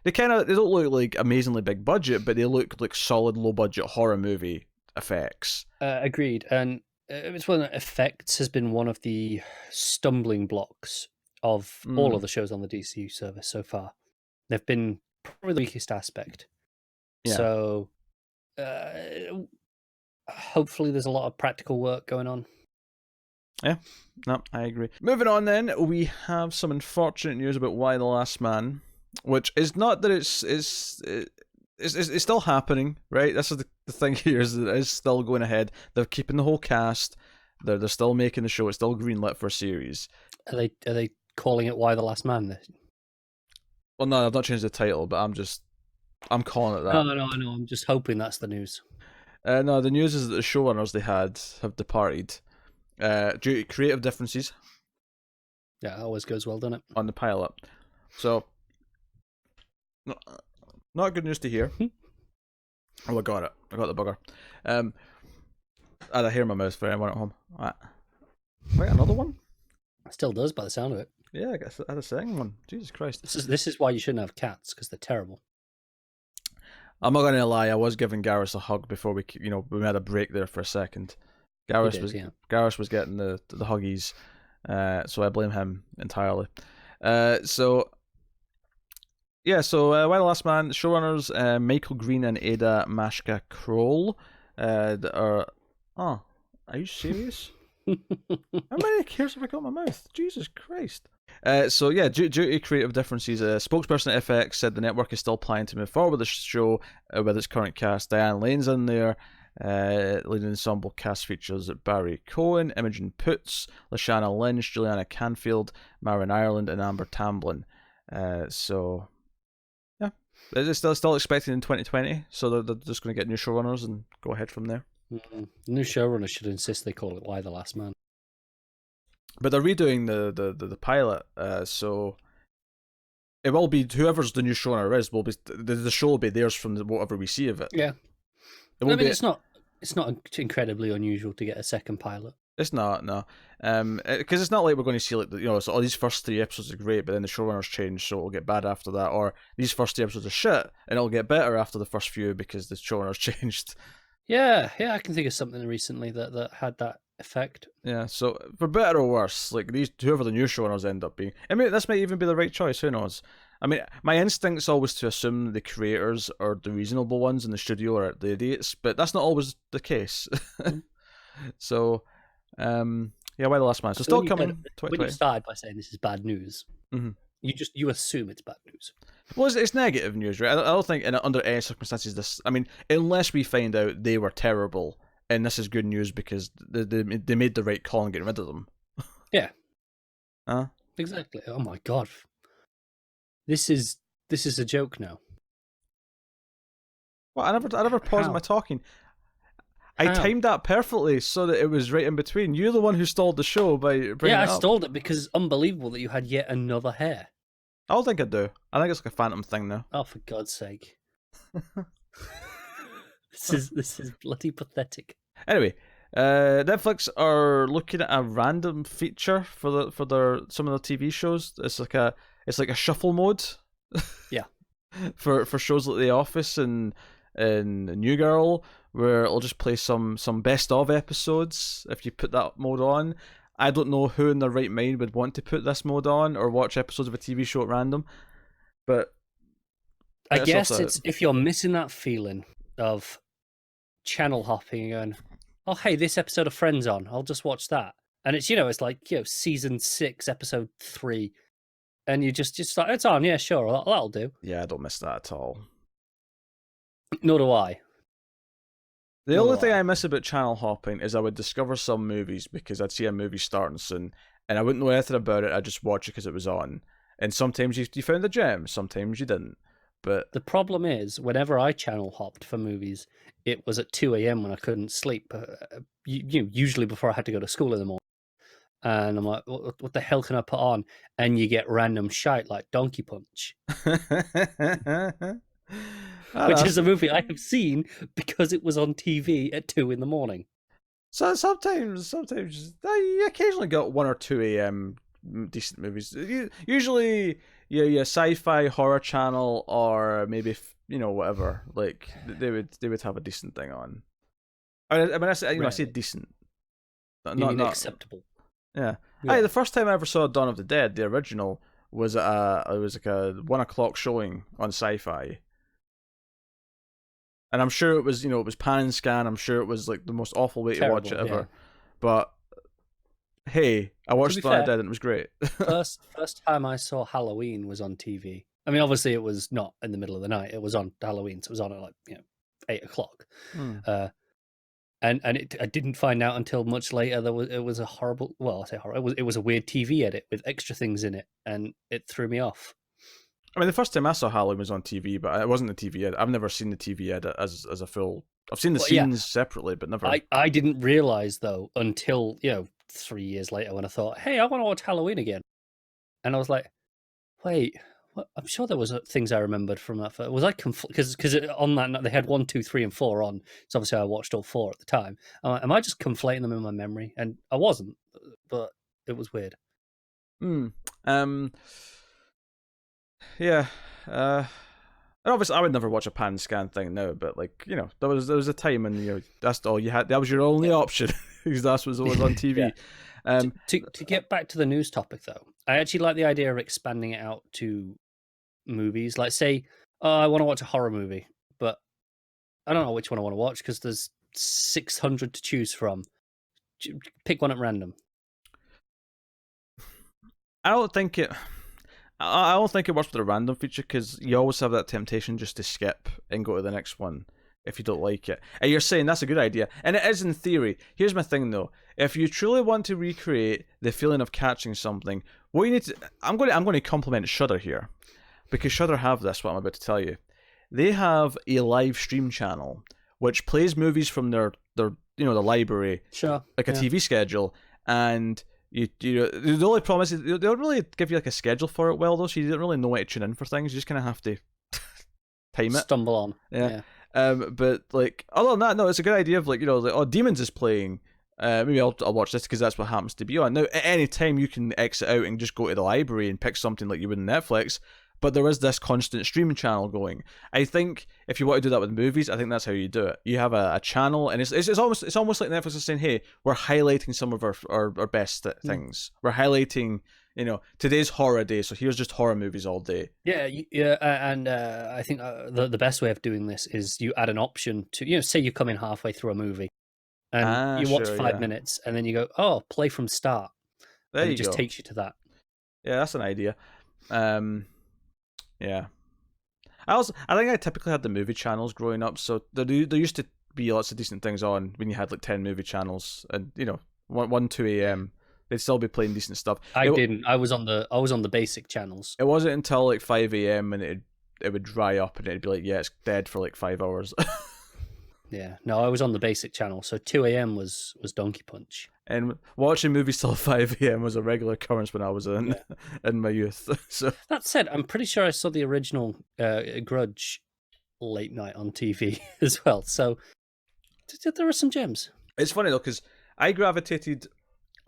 they don't look like amazingly big budget, but they look like solid low budget horror movie effects. Agreed, and it's one of the effects has been one of the stumbling blocks of all of the shows on the DCU service so far. They've been probably the weakest aspect. Yeah. So hopefully there's a lot of practical work going on. Yeah, no, I agree. Moving on then, we have some unfortunate news about Y: The Last Man, which is not that it's still happening, right? This is the thing here, is that it is still going ahead. They're keeping the whole cast. They're still making the show. It's still greenlit for a series. Are they calling it Y: The Last Man? Well, no, I've not changed the title, but I'm calling it that. No, I know. I'm just hoping that's the news. No, the news is that the showrunners they had have departed due to creative differences. Yeah, it always goes well, doesn't it? On the pilot. So, not good news to hear. Oh, I got it. I got the bugger. I had a hair in my mouth for anyone at home. Wait, another one? It still does by the sound of it. Yeah, I guess I had a second one. Jesus Christ. This is why you shouldn't have cats, because they're terrible. I'm not gonna lie, I was giving Garrus a hug before we had a break there for a second. Garrus was getting the huggies, so I blame him entirely. So Y: The Last Man showrunners Michael Green and Ada Mashka Kroll are you serious? How many cares have I got in my mouth? Jesus Christ. Due to creative differences, a spokesperson at FX said the network is still planning to move forward with the show with its current cast. Diane Lane's in there. Leading ensemble cast features Barry Cohen, Imogen Poots, Lashana Lynch, Juliana Canfield, Marin Ireland, and Amber Tamblyn. They're still expecting in 2020, so they're just going to get new showrunners and go ahead from there. The new showrunner should insist they call it Y: The Last Man. But they're redoing the pilot, so it will be whoever's the new showrunner is will be the show will be theirs from whatever we see of it. Yeah, it's not incredibly unusual to get a second pilot. It's not, no, because it's not like we're going to see so these first 3 episodes are great, but then the showrunners change, so it'll get bad after that, or these first 2 episodes are shit, and it'll get better after the first few because the showrunners changed. Yeah, I can think of something recently that had that effect. Yeah, so for better or worse, like whoever the new showrunners end up being, I mean, this might even be the right choice. Who knows? I mean, my instinct's always to assume the creators are the reasonable ones and the studio are the idiots, but that's not always the case. So, Y: The Last Man. So still coming. When you started by saying this is bad news, mm-hmm. you assume it's bad news. Well, it's negative news, right? I don't think under any circumstances this. I mean, unless we find out they were terrible, and this is good news because they made the right call and getting rid of them. Yeah. Exactly. Oh my god. This is a joke now. Well, I never paused my talking. I timed that perfectly so that it was right in between. You're the one who stalled the show by bringing it up. I stalled it because it's unbelievable that you had yet another hair. I don't think I do. I think it's like a phantom thing now. Oh, for God's sake! This is bloody pathetic. Anyway, Netflix are looking at a random feature for some of their TV shows. It's like a shuffle mode. Yeah. For shows like The Office and in New Girl, where it'll just play some best of episodes if you put that mode on. I don't know who in their right mind would want to put this mode on or watch episodes of a TV show at random, but I guess it's if you're missing that feeling of channel hopping and going, oh hey, this episode of Friends on, I'll just watch that. And it's it's like season 6, episode 3, and you just like, it's on, yeah, sure, that'll do. Yeah, I don't miss that at all. Nor do I. The only thing I miss about channel hopping is I would discover some movies because I'd see a movie starting soon, and I wouldn't know anything about it. I'd just watch it because it was on. And sometimes you found a gem, sometimes you didn't. But the problem is, whenever I channel hopped for movies, it was at 2 a.m. when I couldn't sleep. Usually before I had to go to school in the morning. And I'm like, what the hell can I put on? And you get random shite like Donkey Punch. Which is a movie I have seen because it was on TV at 2 in the morning. So sometimes you occasionally got 1 or 2 a.m. decent movies. Usually, yeah, sci-fi horror channel or maybe whatever. Like they would have a decent thing on. I mean, I say decent, not acceptable. Yeah. Hey, the first time I ever saw Dawn of the Dead, the original, was it was like a 1 o'clock showing on Sci-Fi. And I'm sure it was, it was pan and scan. I'm sure it was like the most awful way to watch it ever. Yeah. But hey, I watched Dawn of the Dead and it was great. first time I saw Halloween was on TV. I mean, obviously it was not in the middle of the night. It was on Halloween, so it was on at like 8 o'clock. And I didn't find out until much later it was a horrible. Well, I say horrible. It was a weird TV edit with extra things in it, and it threw me off. I mean, the first time I saw Halloween was on TV, but it wasn't the TV edit. I've never seen the TV edit as a full. I've seen the scenes separately, but never. I didn't realize though until 3 years later when I thought, hey, I want to watch Halloween again, and I was like, wait. I'm sure there was things I remembered from that. Was I because on that night they had 1, 2, 3, and 4 on? So obviously I watched all 4 at the time. Am I just conflating them in my memory? And I wasn't, but it was weird. Yeah. And obviously I would never watch a pan scan thing now, but like there was a time and that's all you had. That was your only option because that's what was on TV. Yeah. To get back to the news topic though, I actually like the idea of expanding it out to movies. Like say I want to watch a horror movie, but I don't know which one I want to watch because there's 600 to choose from. Pick one at random. I don't think it works with the random feature because you always have that temptation just to skip and go to the next one if you don't like it. And you're saying that's a good idea, and it is in theory. Here's my thing though: if you truly want to recreate the feeling of catching something, what you need to I'm going to compliment Shudder here. Because Shudder have this, what I'm about to tell you. They have a live stream channel which plays movies from their the library, sure, like a TV schedule, and you the only problem is they don't really give you like a schedule for it well though, so you don't really know when to tune in for things. You just kind of have to time it, stumble on, yeah. But like other than that, no, it's a good idea of like Demons is playing. Maybe I'll watch this because that's what happens to be on. Now, at any time you can exit out and just go to the library and pick something like you would on Netflix. But there is this constant streaming channel going. I think if you want to do that with movies, I think that's how you do it. You have a channel, and it's almost like Netflix is saying, "Hey, we're highlighting some of our best things. We're highlighting, today's horror day. So here's just horror movies all day." Yeah, and I think the best way of doing this is you add an option to say you come in halfway through a movie, and you watch 5 minutes, and then you go, "Oh, play from start." There it just takes you to that. Yeah, that's an idea. Yeah, I think I typically had the movie channels growing up, so there used to be lots of decent things on when you had like 10 movie channels, and 1, 2 a.m. they'd still be playing decent stuff. I didn't. I was on the basic channels. It wasn't until like 5 a.m. and it would dry up and it'd be like, yeah, it's dead for like 5 hours. Yeah, no, I was on the basic channel, so 2 a.m. was Donkey Punch. And watching movies till 5 a.m. was a regular occurrence when I was in my youth. So that said, I'm pretty sure I saw the original Grudge late night on TV as well. So there were some gems. It's funny though, because I gravitated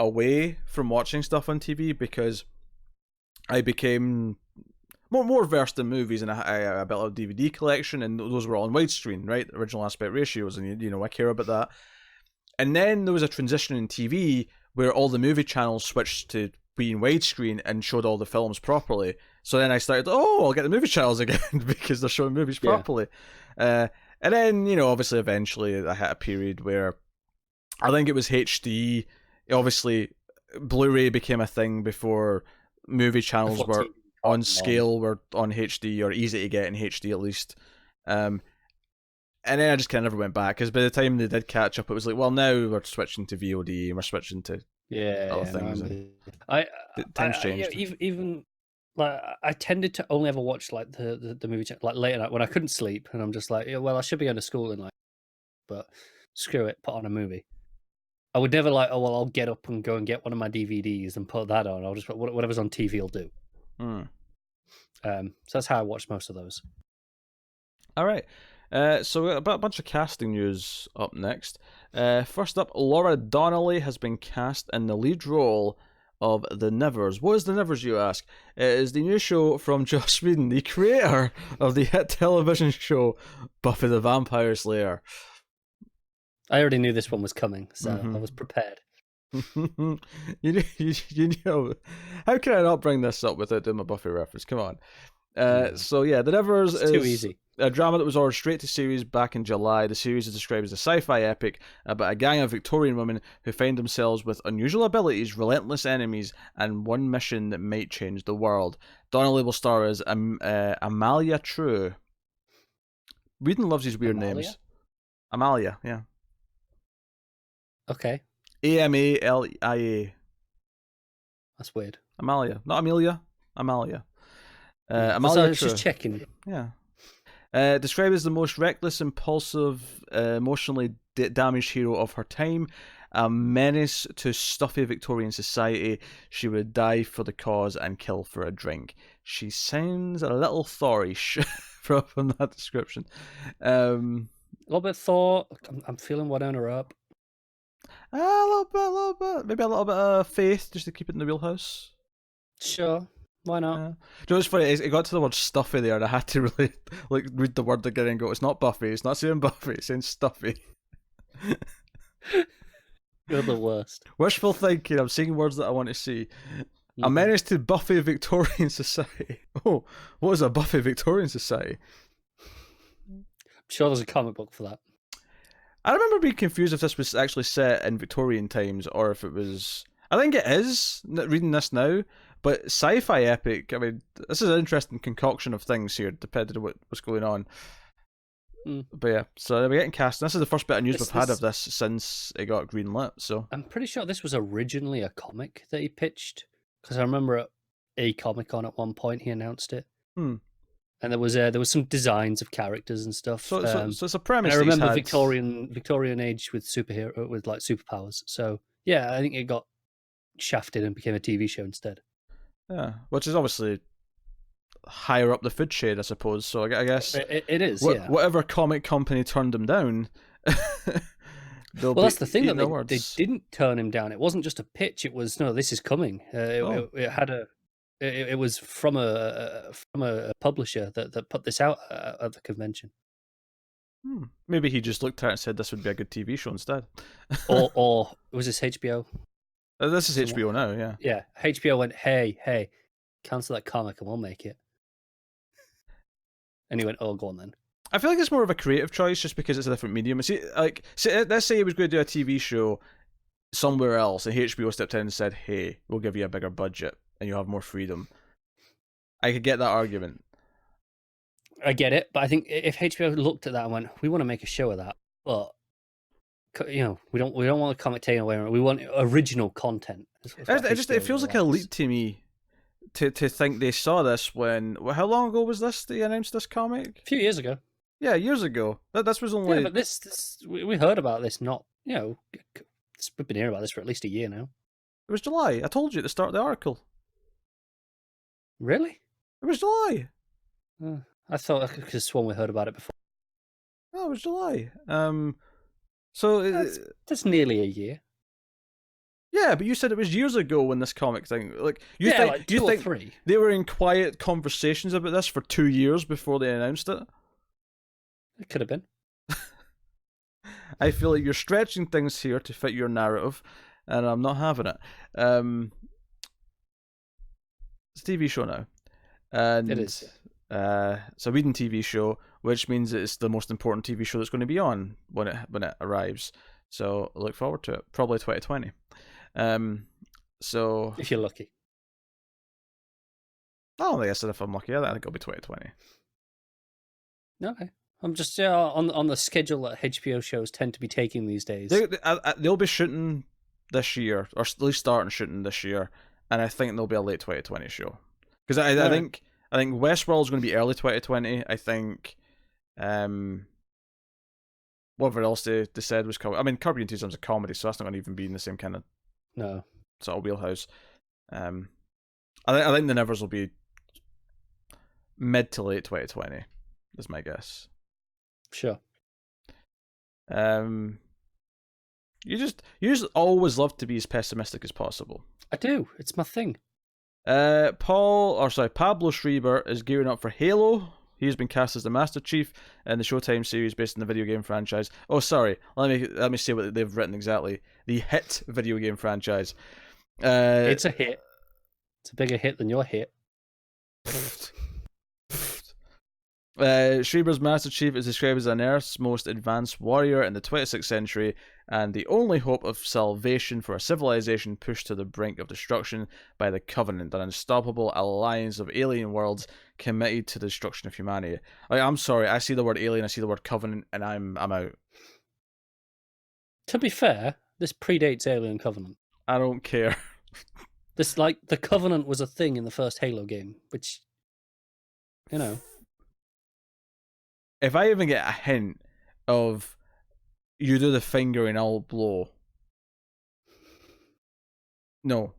away from watching stuff on TV because I became more versed in movies, and I built a DVD collection, and those were all in widescreen, right? Original aspect ratios, and I care about that. And then there was a transition in TV where all the movie channels switched to being widescreen and showed all the films properly. So then I started, I'll get the movie channels again because they're showing movies properly. And then, obviously, eventually, I had a period where I think it was HD. Obviously, Blu-ray became a thing before movie channels were on scale, were on HD or easy to get in HD at least. And then I just kind of never went back because by the time they did catch up, it was like, well, now we're switching to VOD and we're switching to other things. Times changed. Even like I tended to only ever watch like the movie like late at night when I couldn't sleep, and I'm just like, well, I should be going to school in like, but screw it, put on a movie. I would never like, I'll get up and go and get one of my DVDs and put that on. I'll just put whatever's on TV will do. So that's how I watched most of those. All right. So we got a bunch of casting news up next. First up, Laura Donnelly has been cast in the lead role of The Nevers. What is The Nevers, you ask? It is the new show from Joss Whedon, the creator of the hit television show Buffy the Vampire Slayer. I already knew this one was coming, so I was prepared. you know, how can I not bring this up without doing a Buffy reference? Come on. So yeah, The Nevers is too easy. A drama that was ordered straight to series back in July. The series is described as a sci-fi epic about a gang of Victorian women who find themselves with unusual abilities, relentless enemies, and one mission that might change the world. Donnelly will star as Amalia True. Whedon loves these weird names. Amalia, yeah. Okay. Amalia. That's weird. Amalia, not Amelia. Amalia. Amalia. So I was just checking. Yeah. Described as the most reckless, impulsive, emotionally damaged hero of her time, a menace to stuffy Victorian society, she would die for the cause and kill for a drink. She sounds a little Thorish from that description. A little bit Thor. I'm feeling Whedon up. A little bit. Maybe a little bit of Faith, just to keep it in the wheelhouse. Sure. Why not? Do you know what's funny? It got to the word stuffy there, and I had to really read the word again and go, it's not Buffy, it's not saying Buffy, it's saying stuffy. You're the worst. Wishful thinking, I'm seeing words that I want to see. A menace to Buffy Victorian society. Oh, what is a Buffy Victorian society? I'm sure there's a comic book for that. I remember being confused if this was actually set in Victorian times or if it was... I think it is, reading this now. But sci-fi epic, I mean, this is an interesting concoction of things here, depending on what's going on. But yeah, so we're getting cast. This is the first bit of news we've had of this since it got greenlit. So I'm pretty sure this was originally a comic that he pitched, because I remember at a Comic-Con at one point he announced it. And there was some designs of characters and stuff. So it's a premise. I remember Victorian age with like superpowers. So yeah, I think it got shafted and became a TV show instead. Yeah, which is obviously higher up the food chain, I suppose. So I guess it is. Whatever comic company turned him down. That's the thing, that they didn't turn him down. It wasn't just a pitch. It was, no, this is coming. It had it was from a publisher that put this out at the convention. Maybe he just looked at it and said this would be a good TV show instead. or was this HBO? This is HBO now, yeah. Yeah, HBO went, hey, cancel that comic and we'll make it. And he went, oh, go on then. I feel like it's more of a creative choice just because it's a different medium. See, let's say he was going to do a TV show somewhere else and HBO stepped in and said, hey, we'll give you a bigger budget and you'll have more freedom. I could get that argument. I get it, but I think if HBO looked at that and went, we want to make a show of that, but we don't want the comic taken away. We want original content. It feels like a leap to me to think they saw this when... How long ago was this they announced this comic? A few years ago. Yeah, years ago. This was only... Yeah, but this we heard about this not... we've been hearing about this for at least a year now. It was July. I told you at the start of the article. Really? It was July. I thought I could have sworn we heard about it before. No, it was July. So that's nearly a year. Yeah, but you said it was years ago when this comic thing. Like like you 2 or think 3. they were in quiet conversations about this for 2 years before they announced it? It could have been. I feel like you're stretching things here to fit your narrative, and I'm not having it. It's a TV show now, and It is. it's a Whedon TV show, which means it's the most important TV show that's going to be on when it arrives. So I look forward to it. Probably 2020. So If you're lucky. oh, I said if I'm lucky, I think it'll be 2020. Okay. I'm just on the schedule that HBO shows tend to be taking these days. They'll be shooting this year, or at least starting shooting this year, and I think there'll be a late 2020 show. Because I think Westworld's going to be early 2020. I think, whatever else they said was coming. I mean, Curb Your Enthusiasm's a comedy, so that's not going to even be in the same kind of sort of wheelhouse. I think the Nevers will be mid to late 2020. Is my guess. Sure. You just always love to be as pessimistic as possible. I do. It's my thing. Pablo Schreiber is gearing up for Halo. He's been cast as the Master Chief in the Showtime series based on the video game franchise. Oh, sorry. Let me say what they've written exactly. The hit video game franchise. It's a hit. It's a bigger hit than your hit. Schreiber's Master Chief is described as an Earth's most advanced warrior in the 26th century and the only hope of salvation for a civilization pushed to the brink of destruction by the Covenant, an unstoppable alliance of alien worlds committed to the destruction of humanity. I'm sorry, I see the word alien, I see the word Covenant, and I'm out. To be fair, this predates Alien Covenant. I don't care. The Covenant was a thing in the first Halo game, which, you know. If I even get a hint of you do the finger and I'll blow. No.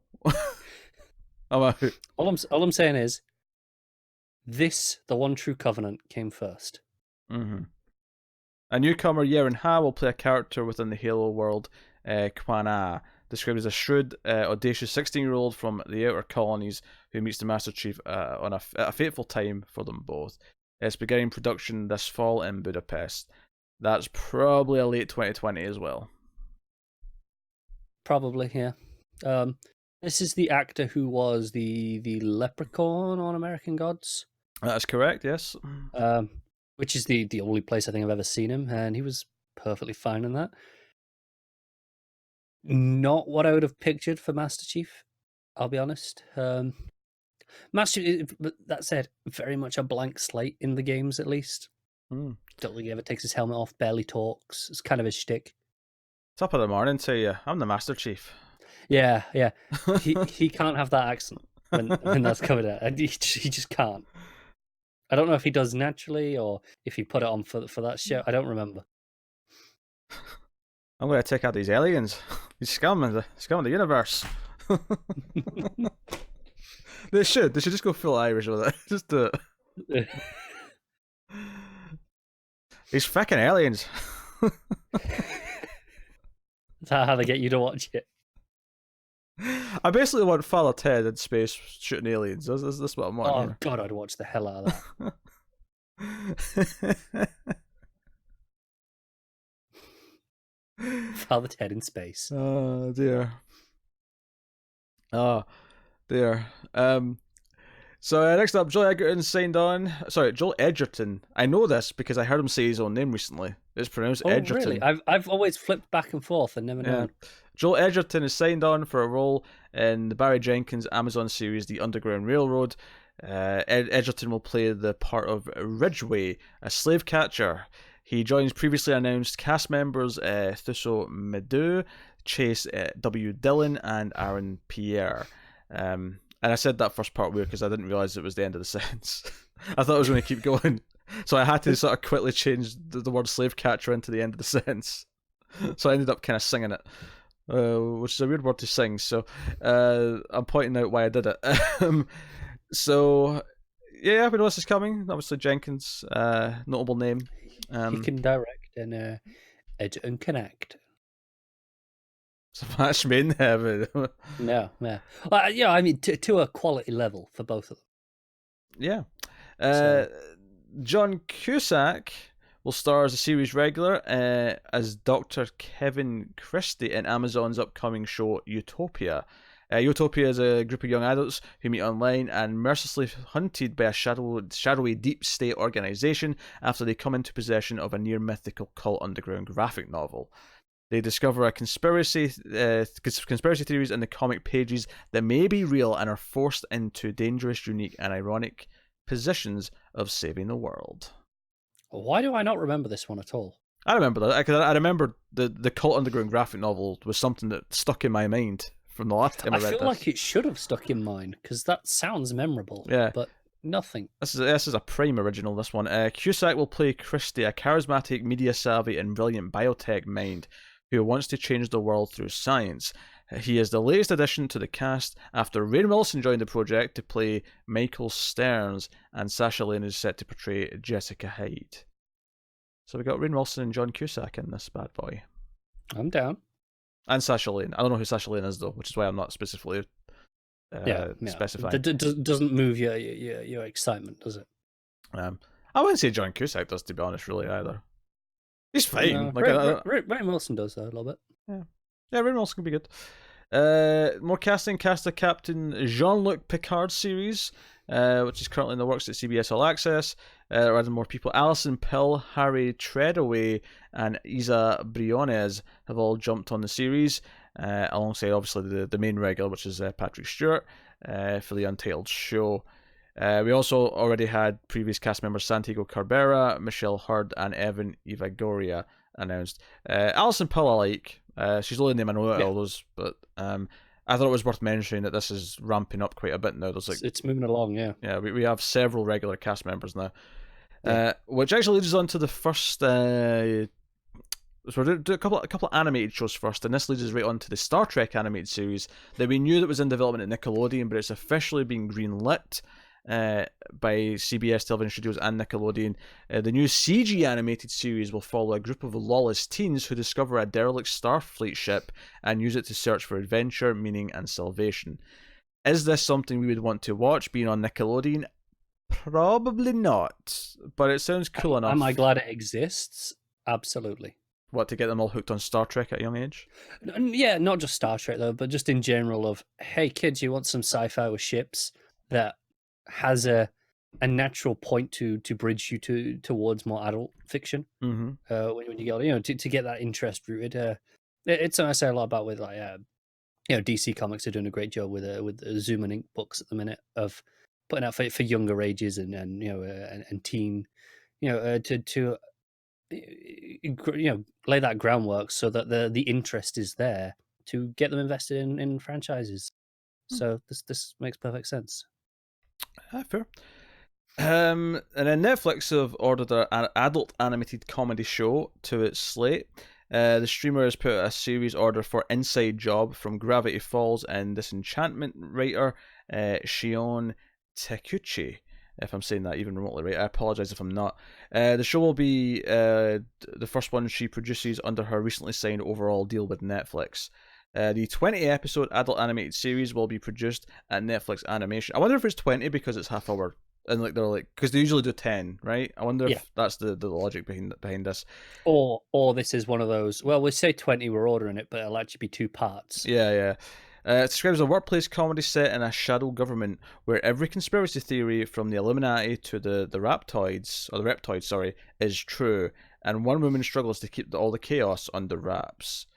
I'm out. All I'm saying is, the one true Covenant came first. Mm-hmm. A newcomer, Yeren Ha, will play a character within the Halo world, Kwana, described as a shrewd, audacious 16-year-old from the outer colonies who meets the Master Chief at a fateful time for them both. It's beginning production this fall in Budapest. That's probably a late 2020 as well. Probably, yeah. This is the actor who was the leprechaun on American Gods. That's correct, yes. Which is the only place I think I've ever seen him, and he was perfectly fine in that. Not what I would have pictured for Master Chief, I'll be honest. Master Chief, but that said, very much a blank slate in the games, at least. Don't think he ever takes his helmet off, barely talks. It's kind of his shtick. Top of the morning to you. I'm the Master Chief. Yeah. He can't have that accent when that's coming out. He just can't. I don't know if he does naturally or if he put it on for that show. I don't remember. I'm going to take out these aliens. These scum of the universe. They should just go full Irish with it. Just do it. These fucking aliens. Is that how they get you to watch it? I basically want Father Ted in space shooting aliens. That's what I'm wanting. Oh god, I'd watch the hell out of that. Father Ted in space. Oh dear. Oh dear. So next up, Joel Edgerton signed on. Sorry, Joel Edgerton. I know this because I heard him say his own name recently. It's pronounced Edgerton. Really? I've always flipped back and forth and never known. Joel Edgerton is signed on for a role in the Barry Jenkins Amazon series The Underground Railroad. Edgerton will play the part of Ridgway, a slave catcher. He joins previously announced cast members Thuso Medu, Chase W. Dillon, and Aaron Pierre. And I said that first part weird because I didn't realise it was the end of the sentence. I thought it was going to keep going. So I had to sort of quickly change the word slave catcher into the end of the sentence. So I ended up kind of singing it, which is a weird word to sing. So I'm pointing out why I did it. So yeah, we know this is coming. Obviously Jenkins, notable name. He can direct and edit and connect. It's a match made in heaven. No, yeah. Yeah, I mean, to a quality level for both of them. Yeah. So. John Cusack will star as a series regular as Dr. Kevin Christie in Amazon's upcoming show Utopia. Utopia is a group of young adults who meet online and mercilessly hunted by a shadowy deep state organization after they come into possession of a near mythical cult underground graphic novel. They discover a conspiracy theories in the comic pages that may be real and are forced into dangerous, unique, and ironic positions of saving the world. Why do I not remember this one at all? I remember that. I remember the cult underground graphic novel was something that stuck in my mind from the last time I read this. I feel like it should have stuck in mind because that sounds memorable. Yeah. But nothing. This is a prime original, this one. Cusack will play Christie, a charismatic, media-savvy, and brilliant biotech mind who wants to change the world through science. He is the latest addition to the cast after Rainn Wilson joined the project to play Michael Stearns, and Sacha Lane is set to portray Jessica Hyde. So we got Rainn Wilson and John Cusack in this bad boy. I'm down. And Sacha Lane. I don't know who Sacha Lane is though, which is why I'm not specifically specifying. It doesn't move your excitement, does it? I wouldn't say John Cusack does, to be honest, really either. He's fine. No, like Rainn Wilson does though a little bit. Yeah, Rainn Wilson can be good. More casting. Cast a Captain Jean-Luc Picard series, which is currently in the works at CBS All Access. We're adding more people. Alison Pill, Harry Treadaway, and Isa Briones have all jumped on the series, alongside obviously the main regular, which is Patrick Stewart, for the Untitled Show. We also already had previous cast members Santiago Cabrera, Michelle Hurd, and Evan Evagoria announced. Alison Pill I like. She's the only name I know out of all those, but I thought it was worth mentioning that this is ramping up quite a bit now. There's It's moving along, yeah. Yeah, we have several regular cast members now. Which actually leads us on to the first. So we'll do a couple of animated shows first, and this leads us right on to the Star Trek animated series that we knew that was in development at Nickelodeon, but it's officially been greenlit by CBS Television Studios and Nickelodeon. The new CG animated series will follow a group of lawless teens who discover a derelict Starfleet ship and use it to search for adventure, meaning, and salvation. Is this something we would want to watch, being on Nickelodeon? Probably not, but it sounds cool enough. Am I glad it exists? Absolutely. What, to get them all hooked on Star Trek at a young age? Yeah, not just Star Trek though, but just in general of, hey kids, you want some sci-fi with ships that has a natural point to bridge you towards more adult fiction. Mm-hmm. When you get to get that interest rooted. It's something I say a lot about with DC Comics are doing a great job with Zoom and Ink books at the minute of putting out for younger ages and teen, to lay that groundwork so that the interest is there to get them invested in franchises. So this makes perfect sense. Fair. And then Netflix have ordered an adult animated comedy show to its slate. The streamer has put a series order for Inside Job from Gravity Falls and Disenchantment writer Shion Takuchi. If I'm saying that even remotely right, I apologize if I'm not. The show will be the first one she produces under her recently signed overall deal with Netflix. The 20-episode adult animated series will be produced at Netflix Animation. I wonder if it's 20 because it's half hour, and because they usually do 10, right? I wonder if that's the logic behind this. Or this is one of those. Well, we say 20, we're ordering it, but it'll actually be 2 parts. Yeah. It describes a workplace comedy set in a shadow government where every conspiracy theory from the Illuminati to the reptoids, is true, and one woman struggles to keep all the chaos under wraps.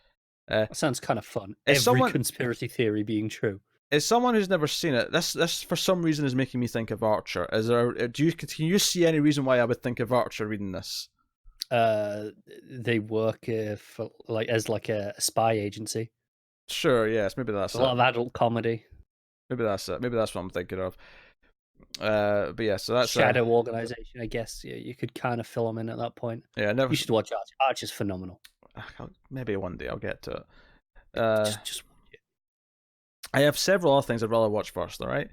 That sounds kind of fun. Every conspiracy theory being true. As someone who's never seen it, this for some reason is making me think of Archer. Can you see any reason why I would think of Archer reading this? They work as a spy agency. Sure, yes, maybe that's a lot of adult comedy. Maybe that's it. Maybe that's what I'm thinking of. But yeah, so that's shadow organization. I guess you could kind of fill them in at that point. Yeah, You should watch Archer. Archer's phenomenal. Maybe one day I'll get to it. Just I have several other things I'd rather watch first. All right.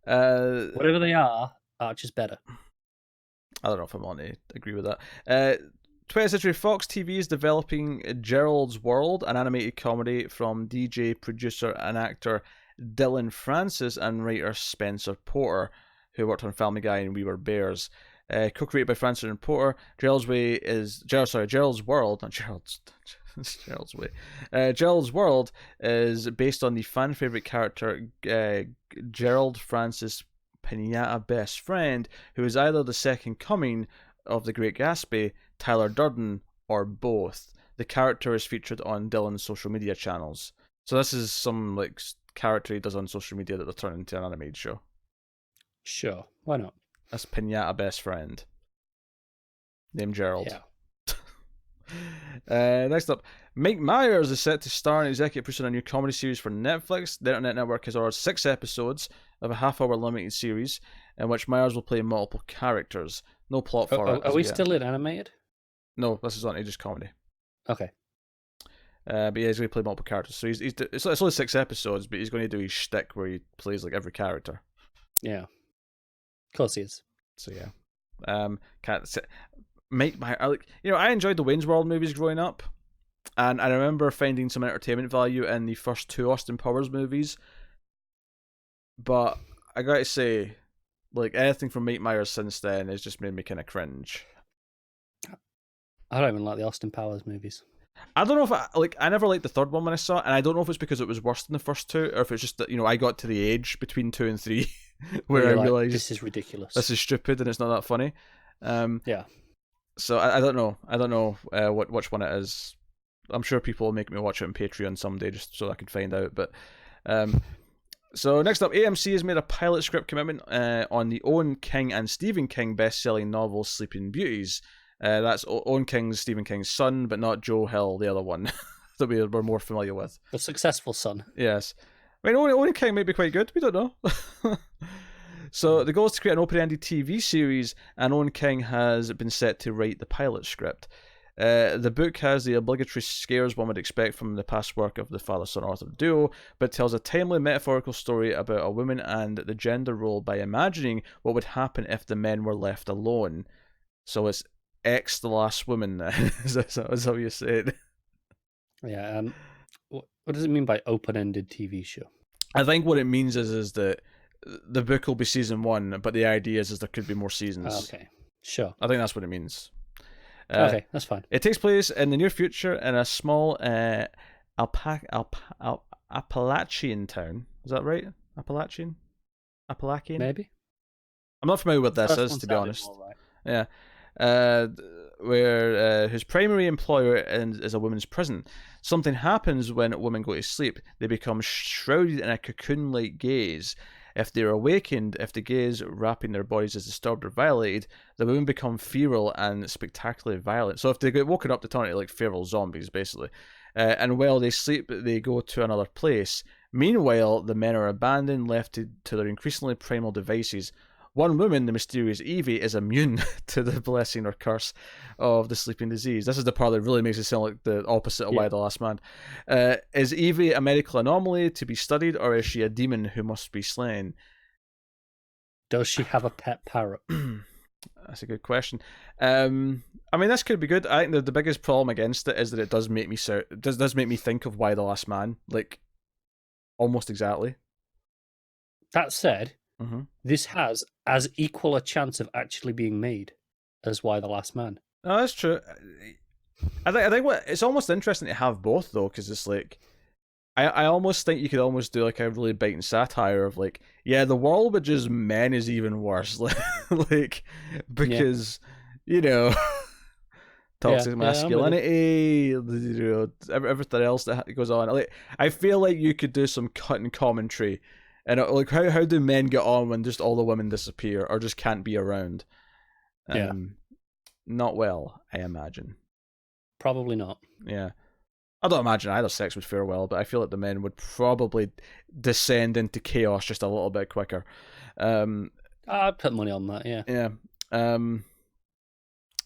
Whatever they are, Archer's better. I don't know if I'm on to agree with that. 20th Century Fox TV is developing Gerald's World, an animated comedy from DJ, producer, and actor Dylan Francis and writer Spencer Porter, who worked on Family Guy and We Were Bears. Co-created by Francis and Porter, Gerald's World, not Gerald's. Gerald's Way. Gerald's World is based on the fan favorite character Gerald Francis Pinata best friend, who is either the second coming of the Great Gatsby, Tyler Durden, or both. The character is featured on Dylan's social media channels. So this is some like character he does on social media that they're turning into an animated show. Sure, why not? That's Pinata best friend, named Gerald. Yeah. Next up, Mike Myers is set to star and executive produce on a new comedy series for Netflix. The Internet Network has ordered 6 episodes of a half-hour limited series in which Myers will play multiple characters. No plot for it. Are we still in animated? No, this is on just comedy. Okay. But yeah, he's going to play multiple characters. So it's only 6 episodes, but he's going to do his shtick where he plays like every character. Yeah. Of course he is. So yeah. Mike Myers, I enjoyed the Wayne's World movies growing up, and I remember finding some entertainment value in the first 2 Austin Powers movies. But I gotta say, like anything from Mike Myers since then has just made me kind of cringe. I don't even like the Austin Powers movies. I don't know if I never liked the third one when I saw it, and I don't know if it's because it was worse than the first 2, or if it's just that I got to the age between 2 and 3 where I realized this is ridiculous. This is stupid and it's not that funny. Yeah. So I don't know. I don't know which one it is. I'm sure people will make me watch it on Patreon someday just so I can find out. But so next up, AMC has made a pilot script commitment on the Owen King and Stephen King best-selling novel Sleeping Beauties. That's Owen King's Stephen King's son, but not Joe Hill, the other one that we were more familiar with. The successful son. Yes. I mean, Owen King may be quite good. We don't know. So the goal is to create an open-ended TV series, and Owen King has been set to write the pilot script. The book has the obligatory scares one would expect from the past work of the father-son author duo, but tells a timely metaphorical story about a woman and the gender role by imagining what would happen if the men were left alone. So it's X the last woman, is how you say it. Yeah. What does it mean by open-ended TV show? I think what it means is that the book will be season 1, but the idea is there could be more seasons. Okay, sure. I think that's what it means. Okay, that's fine. It takes place in the near future in a small Appalachian town. Is that right? Appalachian? Maybe. I'm not familiar with what this is, to be honest. Right. Yeah. Where whose primary employer is a women's prison. Something happens when women go to sleep. They become shrouded in a cocoon-like gaze. If they're awakened, if the gaze wrapping their bodies is disturbed or violated, the women become feral and spectacularly violent. So if they get woken up, they turn into like feral zombies, basically. And while they sleep, they go to another place. Meanwhile, the men are abandoned, left to their increasingly primal devices. One woman, the mysterious Evie, is immune to the blessing or curse of the sleeping disease. This is the part that really makes it sound like the opposite of Why the Last Man. Is Evie a medical anomaly to be studied, or is she a demon who must be slain? Does she have a pet parrot? That's a good question. I mean, this could be good. I think the biggest problem against it is that it does make me does make me think of Why the Last Man, like almost exactly. That said, this has as equal a chance of actually being made as Why the Last Man. No, that's true. I think it's almost interesting to have both though, because it's like I almost think you could almost do like a really biting satire of like, yeah, the world with just men is even worse, like because toxic masculinity, everything else that goes on. Like, I feel like you could do some cutting commentary. And like, how do men get on when just all the women disappear or just can't be around? Not well, I imagine. Probably not. Yeah. I don't imagine either sex would fare well, but I feel like the men would probably descend into chaos just a little bit quicker. I'd put money on that, yeah. Yeah.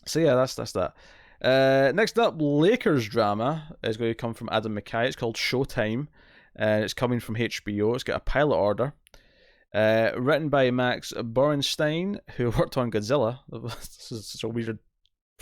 So yeah, that's that. Next up, Lakers drama is going to come from Adam McKay. It's called Showtime. And it's coming from HBO. It's got a pilot order. Written by Max Borenstein, who worked on Godzilla. This is such a weird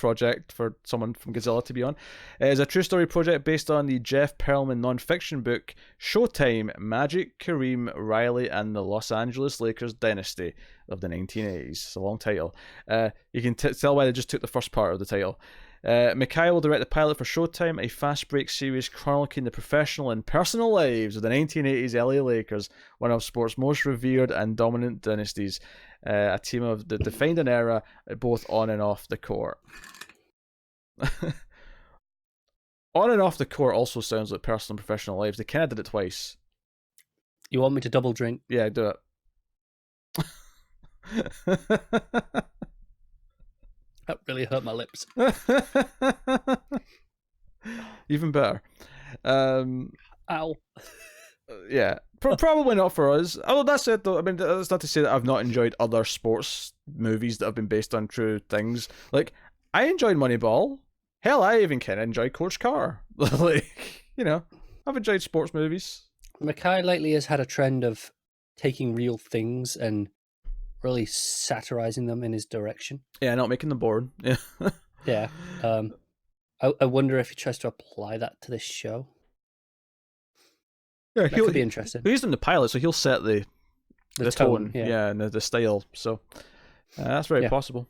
project for someone from Godzilla to be on. It is a true story project based on the Jeff Pearlman non-fiction book Showtime, Magic, Kareem, Riley, and the Los Angeles Lakers Dynasty of the 1980s. It's a long title. You can tell why they just took the first part of the title. Mackay will direct the pilot for Showtime, a fast-break series chronicling the professional and personal lives of the 1980s LA Lakers, one of sports' most revered and dominant dynasties. A team of that defined an era both on and off the court. On and off the court also sounds like personal and professional lives. They kind of did it twice. You want me to double drink? Yeah, do it. That really hurt my lips. Even better. Ow. Yeah, probably not for us. Although that said, though, I mean, that's not to say that I've not enjoyed other sports movies that have been based on true things. Like, I enjoyed Moneyball. Hell, I even kind of enjoyed Coach Carr. Like, you know, I've enjoyed sports movies. Mackay lately has had a trend of taking real things and really satirizing them in his direction. Yeah, not making them boring. Yeah. Yeah. I wonder if he tries to apply that to this show. Yeah, that could be interesting. He's in the pilot, so he'll set the tone, yeah, and the style. So that's very possible.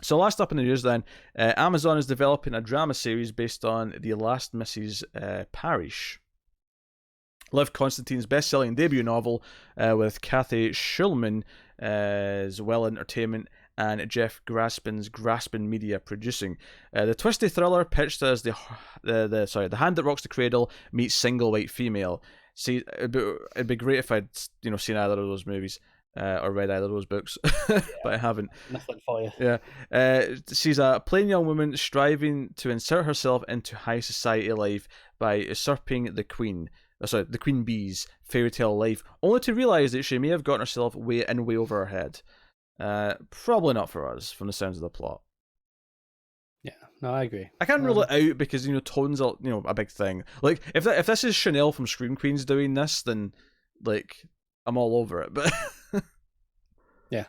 So last up in the news then, Amazon is developing a drama series based on The Last Mrs. Parrish. Liv Constantine's best-selling debut novel with Kathy Schulman as Well Entertainment and Jeff Graspin's Graspin Media producing. The twisty thriller pitched as the hand that rocks the cradle meets single white female. See, it'd be great if I'd seen either of those movies or read either of those books, but I haven't. Nothing for you. Yeah, she's a plain young woman striving to insert herself into high society life by usurping the Queen Bee's fairy tale life, only to realise that she may have gotten herself way over her head. Probably not for us, from the sounds of the plot. Yeah, no, I agree. I can't rule it out because tones are a big thing. Like if this is Chanel from Scream Queens doing this, then like I'm all over it. But yeah,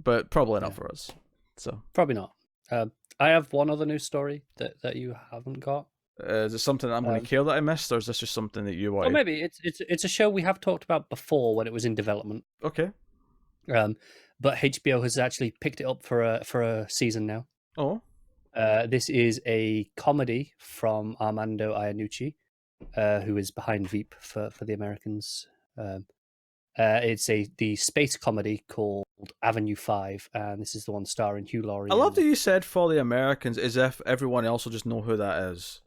but probably not for us. So probably not. I have one other news story that you haven't got. Is it something that I'm going to care that I missed, or is this just something that you want? Or maybe it's a show we have talked about before when it was in development. Okay. But HBO has actually picked it up for a season now. Oh. This is a comedy from Armando Iannucci, who is behind Veep for the Americans. It's the space comedy called Avenue 5, and this is the one starring Hugh Laurie. I love that you said for the Americans, as if everyone else will just know who that is.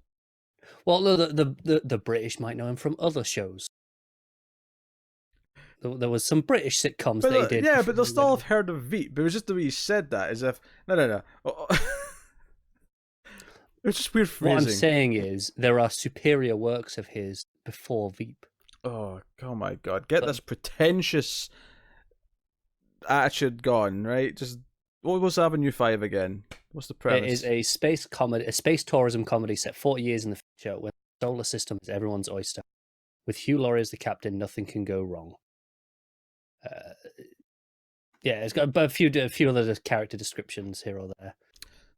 Well, no, the British might know him from other shows. There was some British sitcoms that he did. Yeah, but they'll still have heard of Veep. But it was just the way you said that, as if no. It was just weird phrasing. What I'm saying is there are superior works of his before Veep. Oh my God! Get this pretentious attitude gone, right? Just what was Avenue 5 again? What's the premise? It is a space comedy, a space tourism comedy set 40 years in the future, when the solar system is everyone's oyster. With Hugh Laurie as the captain, nothing can go wrong. Yeah, it's got a few other character descriptions here or there.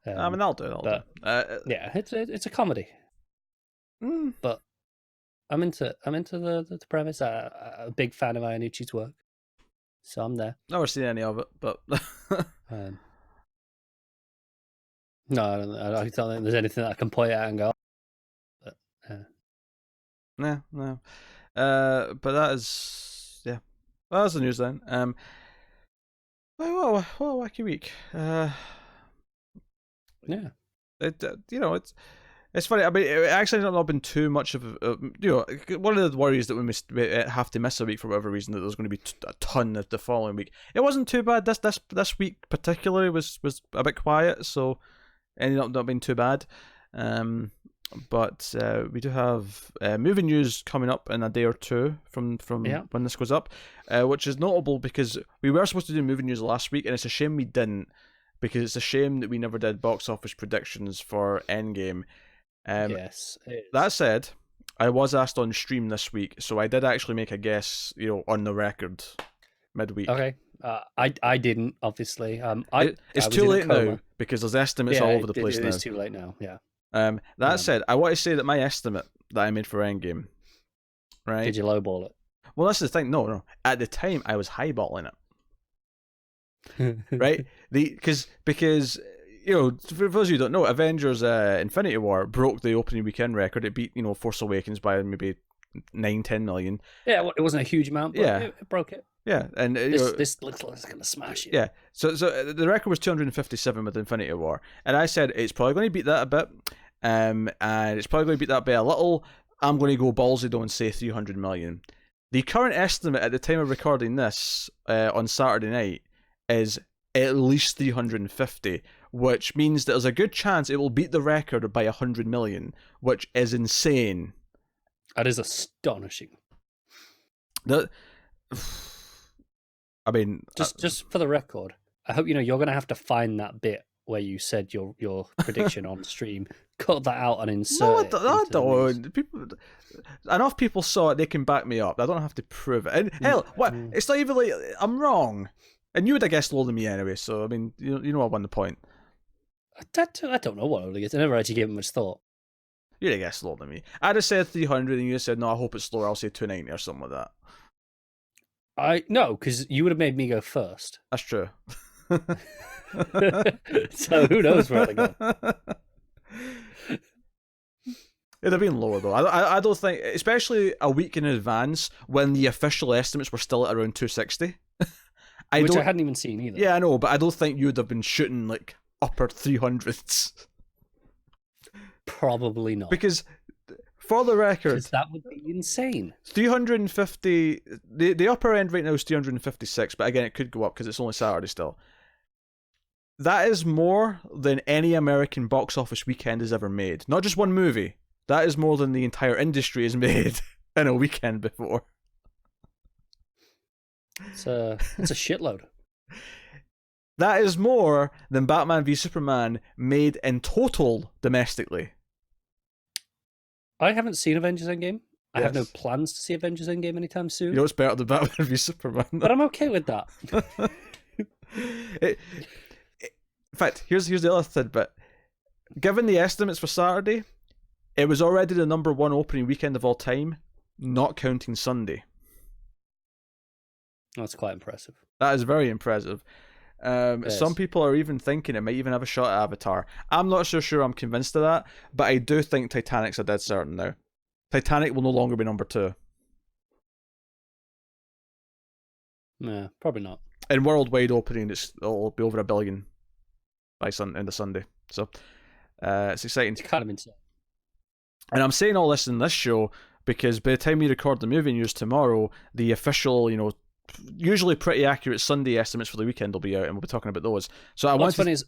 I mean, I'll do it. Yeah, it's a comedy. But I'm into the premise. I'm a big fan of Iannucci's work, so I'm there. Never seen any of it, but no, I don't think there's anything that I can point at and go. But, no. But that is Well, that's the news then. Well, wacky week. Yeah. It's funny. I mean, it actually has not been too much of one of the worries that we have to miss a week for whatever reason, that there's going to be a ton of the following week. It wasn't too bad. This week particularly was a bit quiet, so ended up not being too bad. But we do have movie news coming up in a day or two from when this goes up, which is notable because we were supposed to do movie news last week, and it's a shame we didn't, because it's a shame that we never did box office predictions for Endgame. Yes. That said, I was asked on stream this week, so I did actually make a guess, on the record midweek. Okay. I didn't, obviously. It's I was too in a late coma. now because there's estimates all over the place it now. is too late now. Yeah. That said, I want to say that my estimate that I made for Endgame, right? Did you lowball it? Well, that's the thing. No. At the time, I was highballing it, right? Because for those of you who don't know, Avengers Infinity War broke the opening weekend record. It beat Force Awakens by maybe 9-10 million. Yeah, it wasn't a huge amount, but it broke it. Yeah, and this looks like it's gonna smash it. Yeah, so the record was 257 with Infinity War, and I said it's probably going to beat that a bit, and it's probably going to beat that by a little. I'm going to go ballsy though and say 300 million. The current estimate at the time of recording this on Saturday night is at least 350, which means that there's a good chance it will beat the record by 100 million, which is insane. That is astonishing. I mean, just for the record, I hope you're going to have to find that bit where you said your prediction on stream. Cut that out and insert. No, I don't. Enough people saw it; they can back me up. I don't have to prove it. And hell, what? It's not even like I'm wrong, and you would have guessed lower than me anyway. So I mean, you know, I won the point. I don't know what I would have guessed. I never actually gave it much thought. You'd have guessed lower than me. I'd have said 300, and you said no. I hope it's lower. I'll say 290 or something like that. No, because you would have made me go first. That's true. So who knows where to go? It'd have been lower though. I don't think, especially a week in advance when the official estimates were still at around 260. Which I hadn't even seen either. Yeah, I know, but I don't think you'd have been shooting like upper 300s. Probably not. Because for the record, that would be insane. 350. The upper end right now is 356, but again, it could go up because it's only Saturday still. That is more than any American box office weekend has ever made. Not just one movie. That is more than the entire industry has made in a weekend before. It's a shitload. That is more than Batman v Superman made in total domestically. I haven't seen Avengers Endgame. I have no plans to see Avengers Endgame anytime soon. You know what's better than Batman v Superman? But I'm okay with that. In fact, here's the other tidbit. Given the estimates for Saturday, it was already the number one opening weekend of all time, not counting Sunday. That's quite impressive. That is very impressive. Some people are even thinking it might even have a shot at Avatar. I'm not so sure I'm convinced of that, but I do think Titanic's a dead certain now. Titanic will no longer be number 2. Nah, probably not. In worldwide opening, it'll be over 1 billion by end of Sunday. So it's exciting. It's kind of insane. And I'm saying all this in this show because by the time we record the movie news tomorrow, the official, usually pretty accurate Sunday estimates for the weekend will be out, and we'll be talking about those. So I wanted to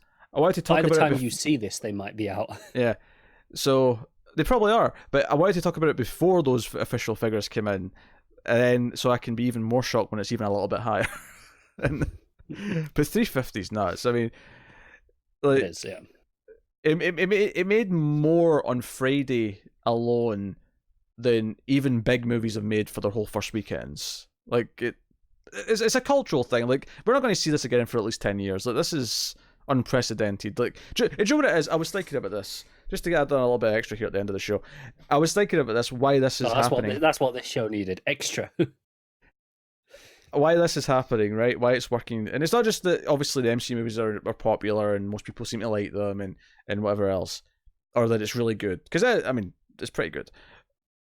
talk about it. By the time you see this, they might be out. Yeah. So they probably are, but I wanted to talk about it before those official figures came in, and then so I can be even more shocked when it's even a little bit higher. But 350 is nuts. I mean, like, it is, yeah. It made more on Friday alone than even big movies have made for their whole first weekends. Like it's a cultural thing. Like we're not going to see this again for at least 10 years. Like this is unprecedented. Like do you know what it is? I was thinking about this just to get done a little bit extra here at the end of the show. I was thinking about this. Why this is happening? That's what this show needed. Extra. Why this is happening, right? Why it's working, and it's not just that obviously the MC movies are popular and most people seem to like them and whatever else, or that it's really good. Because I mean, it's pretty good.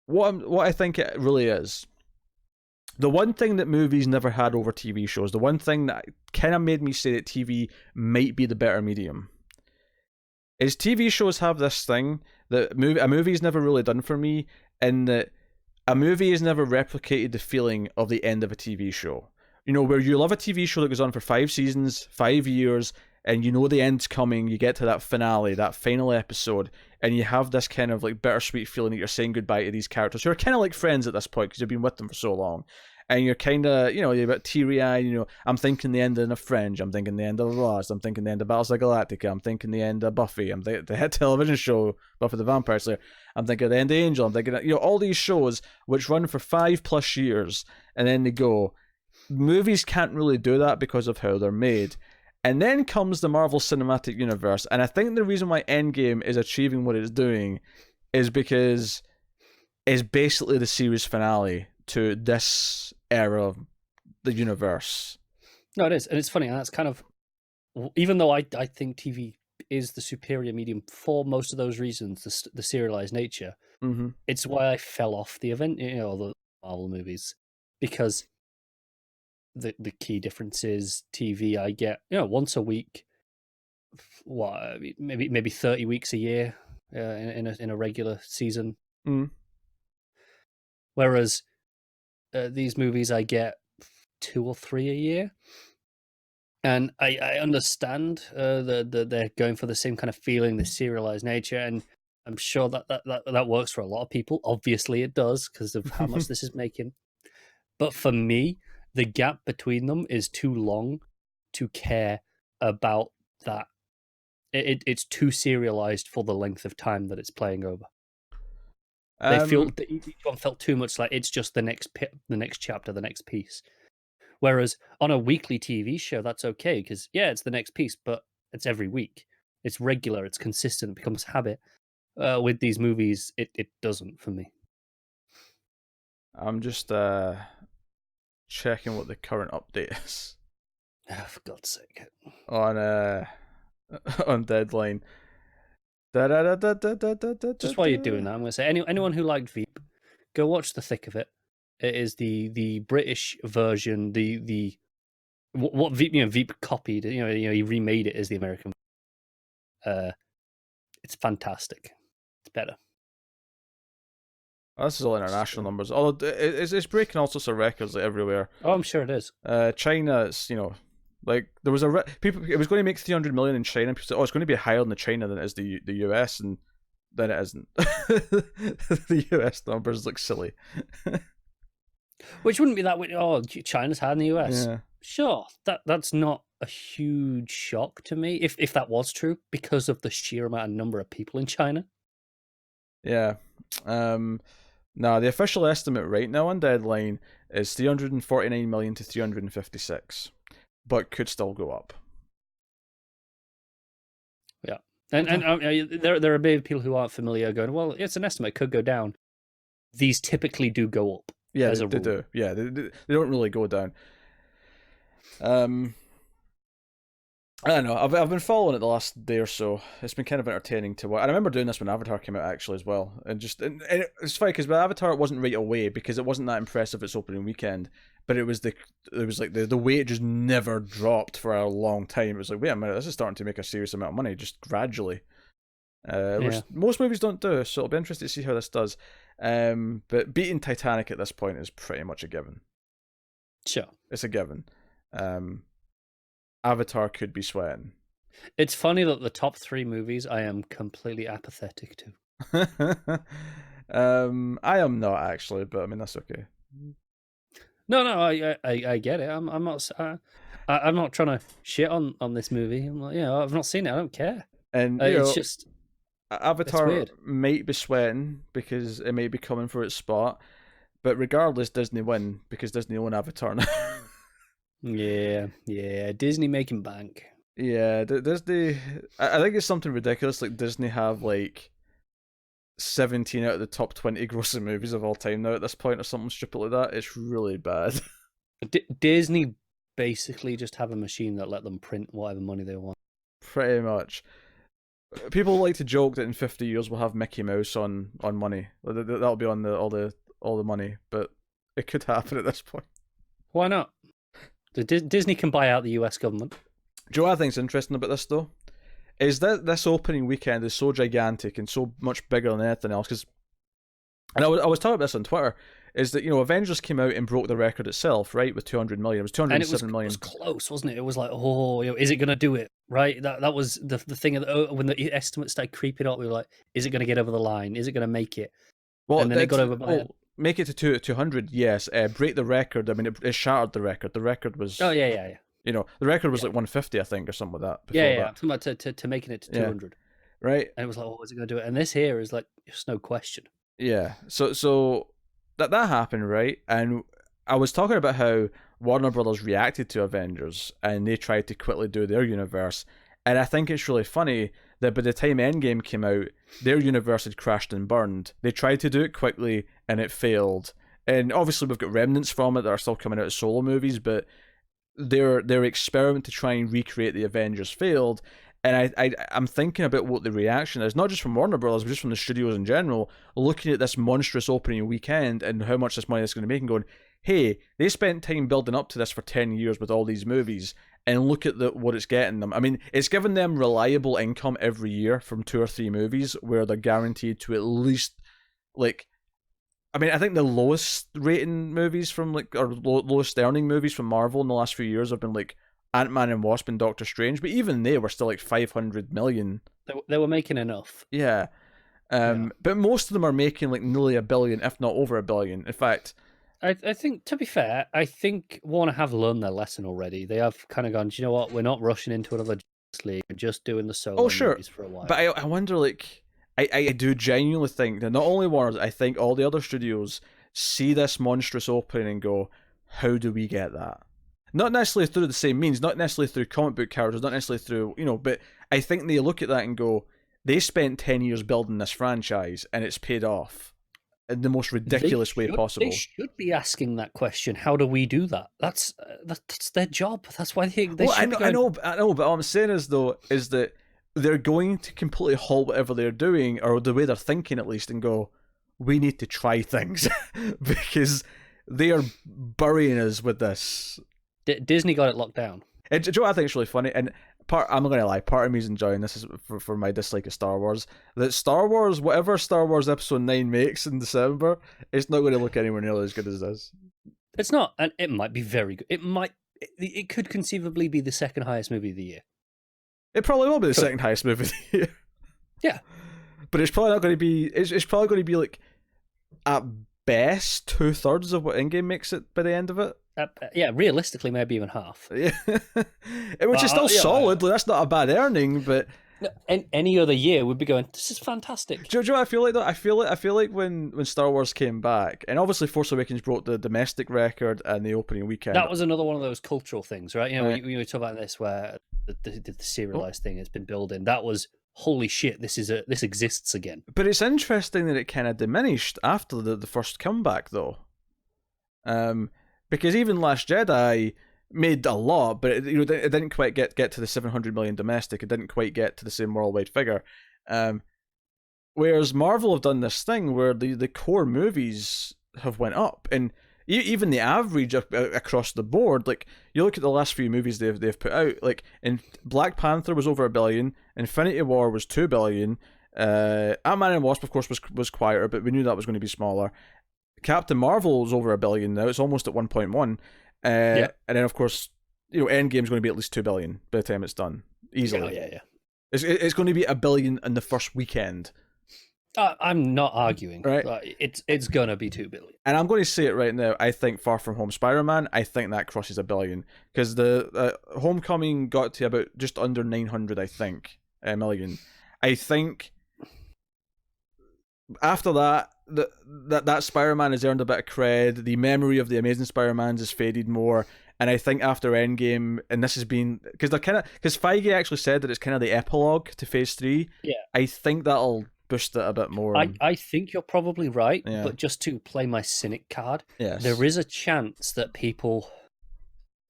What I think it really is, the one thing that movies never had over TV shows, the one thing that kind of made me say that TV might be the better medium, is TV shows have this thing that a movie's never really done for me, in that a movie has never replicated the feeling of the end of a TV show. Where you love a TV show that goes on for 5 seasons, 5 years, and you know the end's coming, you get to that finale, that final episode, and you have this kind of like bittersweet feeling that you're saying goodbye to these characters who are kind of like friends at this point because you've been with them for so long. And you're kind of, you're a bit teary-eyed, I'm thinking the end of Fringe, I'm thinking the end of Lost, I'm thinking the end of Battlestar Galactica, I'm thinking the end of Buffy, I'm thinking the hit television show, Buffy the Vampire Slayer, I'm thinking the end of Angel, I'm thinking, all these shows which run for 5+ years, and then they go. movies can't really do that because of how they're made. And then comes the Marvel Cinematic Universe, and I think the reason why Endgame is achieving what it's doing is because it's basically the series finale to this era of the universe. No, it is, and it's funny, and that's kind of, even though I think TV is the superior medium for most of those reasons, the serialized nature. Mm-hmm. It's why I fell off the the Marvel movies, because the key difference is TV. I get once a week, maybe 30 weeks a year in a regular season. Mm. Whereas these movies I get 2 or 3 a year. And I understand that they're going for the same kind of feeling, the serialized nature, and I'm sure that works for a lot of people. Obviously, it does because of how much this is making. But for me, the gap between them is too long to care about that. It's too serialized for the length of time that it's playing over. Each one felt too much like it's just the next chapter, the next piece. Whereas on a weekly TV show, that's okay because it's the next piece, but it's every week. It's regular. It's consistent. It becomes habit. With these movies, it doesn't for me. I'm just checking what the current update is. Oh, for God's sake! On Deadline. Just while you're doing that, I'm going to say anyone who liked Veep, go watch the thick of it. It is the British version. What Veep copied. He remade it as the American. It's fantastic. It's better. This is all international numbers. Although it's breaking all sorts of records like everywhere. Oh, I'm sure it is. China, it's like there was people. It was going to make 300 million in China. People said, "Oh, it's going to be higher in China than it is the US," and then it isn't. The US numbers look silly. Which wouldn't be that way. Oh, China's higher than the US. Yeah. Sure, that's not a huge shock to me if that was true because of the sheer amount of number of people in China. Yeah. Now the official estimate right now on Deadline is 349 million to 356, but could still go up. Yeah, and there are maybe people who aren't familiar going, well, it's an estimate, could go down. These typically do go up. Yeah, they do. Yeah, they don't really go down. I don't know. I've been following it the last day or so. It's been kind of entertaining to watch. And I remember doing this when Avatar came out actually as well. And it's funny because with Avatar it wasn't right away because it wasn't that impressive its opening weekend. But it was like the weight just never dropped for a long time. It was like, wait a minute, this is starting to make a serious amount of money just gradually. Which most movies don't do. So it'll be interesting to see how this does. But beating Titanic at this point is pretty much a given. Sure, it's a given. Avatar could be sweating. It's funny that the top 3 movies I am completely apathetic to. I am not actually, but I mean that's okay. No, I get it. I'm not trying to shit on this movie. I'm like, I've not seen it. I don't care. And it's just Avatar might be sweating because it might be coming for its spot, but regardless, Disney win because Disney own Avatar now. Yeah, Disney making bank. Yeah, Disney. I think it's something ridiculous. Like Disney have like 17 out of the top 20 grossing movies of all time now at this point, or something stupid like that. It's really bad. Disney basically just have a machine that let them print whatever money they want. Pretty much. People like to joke that in 50 years we'll have Mickey Mouse on money. That'll be on all the money, but it could happen at this point. Why not? Disney can buy out the US government. Do you know what I think's interesting about this though? Is that this opening weekend is so gigantic and so much bigger than anything else. And I was talking about this on Twitter. Is that Avengers came out and broke the record itself, right? With 200 million. It was 207 million. It was close, wasn't it? It was like, is it going to do it? Right? That was the thing when the estimates started creeping up. We were like, is it going to get over the line? Is it going to make it? Well, and then it got over by make it to 200, yes. Break the record. I mean, it shattered the record. The record was. Oh yeah. The record was like 150, I think, or something like that. Yeah. I'm talking about to making it to 200. Yeah. Right. And it was like, is it going to do it? And this here is like, just no question. Yeah. So that happened, right? And I was talking about how Warner Brothers reacted to Avengers and they tried to quickly do their universe. And I think it's really funny that by the time Endgame came out, their universe had crashed and burned. They tried to do it quickly and it failed. And obviously we've got remnants from it that are still coming out as solo movies, but their experiment to try and recreate the Avengers failed. And I'm thinking about what the reaction is, not just from Warner Brothers, but just from the studios in general, looking at this monstrous opening weekend and how much this money is going to make and going, hey, they spent time building up to this for 10 years with all these movies, and look at what it's getting them. I mean, it's given them reliable income every year from 2 or 3 movies where they're guaranteed to at least, like, I mean, I think the lowest rating movies from, like, or lowest earning movies from Marvel in the last few years have been, like, Ant-Man and Wasp and Doctor Strange, but even they were still, like, 500 million. They were making enough. Yeah. But most of them are making, like, nearly $1 billion, if not over $1 billion. In fact... I think, to be fair, I think Warner have learned their lesson already. They have kind of gone, do you know what? We're not rushing into another Justice League. We're just doing the solo movies for a while. But I wonder, like... I do genuinely think that not only Warner, I think all the other studios see this monstrous opening and go, how do we get that? Not necessarily through the same means, not necessarily through comic book characters, not necessarily through, but I think they look at that and go, they spent 10 years building this franchise and it's paid off in the most ridiculous way possible. They should be asking that question. How do we do that? That's their job. That's why they well, should I know, but what I'm saying is that they're going to completely halt whatever they're doing, or the way they're thinking at least, and go, we need to try things because they are burying us with this. Disney got it locked down. And do you know what I think is really funny? And I'm not going to lie, part of me is enjoying this is for my dislike of Star Wars. That Star Wars, whatever Star Wars Episode 9 makes in December, it's not going to look anywhere nearly as good as this. It's not, and it might be very good. It could conceivably be the second highest movie of the year. It probably will be the second highest movie of the year. Yeah. But it's probably not going to be... It's probably going to be, like, at best, 2/3 of what Endgame makes it by the end of it. Yeah, realistically, maybe even half. Yeah. Which is still solid. Like, that's not a bad earning, but... No, any other year would be going, this is fantastic. Do you know what I feel like, though? I feel like when Star Wars came back, and obviously Force Awakens broke the domestic record and the opening weekend. That was another one of those cultural things, right? You know, when we talk about this, where the serialized thing has been building, that was, holy shit, this exists again. But it's interesting that it kind of diminished after the first comeback, though. Because even Last Jedi made a lot, but it didn't quite get to the 700 million domestic. It didn't quite get to the same worldwide figure. Whereas Marvel have done this thing where the core movies have went up, and even the average across the board. Like, you look at the last few movies they've put out. Like, in Black Panther was over $1 billion. Infinity War was $2 billion. Ant-Man and Wasp, of course, was quieter, but we knew that was going to be smaller. Captain Marvel is over $1 billion now. It's almost at 1.1. And then, of course, Endgame's going to be at least $2 billion by the time it's done, easily. Yeah. It's going to be $1 billion in the first weekend. I'm not arguing. Right? It's going to be $2 billion. And I'm going to say it right now. I think Far From Home Spider-Man, I think that crosses $1 billion, because the Homecoming got to about just under 900, I think, million. I think after that, that Spider-Man has earned a bit of cred. The memory of the Amazing Spider-Mans has faded more, and I think after Endgame, and this has been because Feige actually said that it's kind of the epilogue to Phase 3. Yeah, I think that'll boost it a bit more. I think you're probably right, but just to play my cynic card, there is a chance that people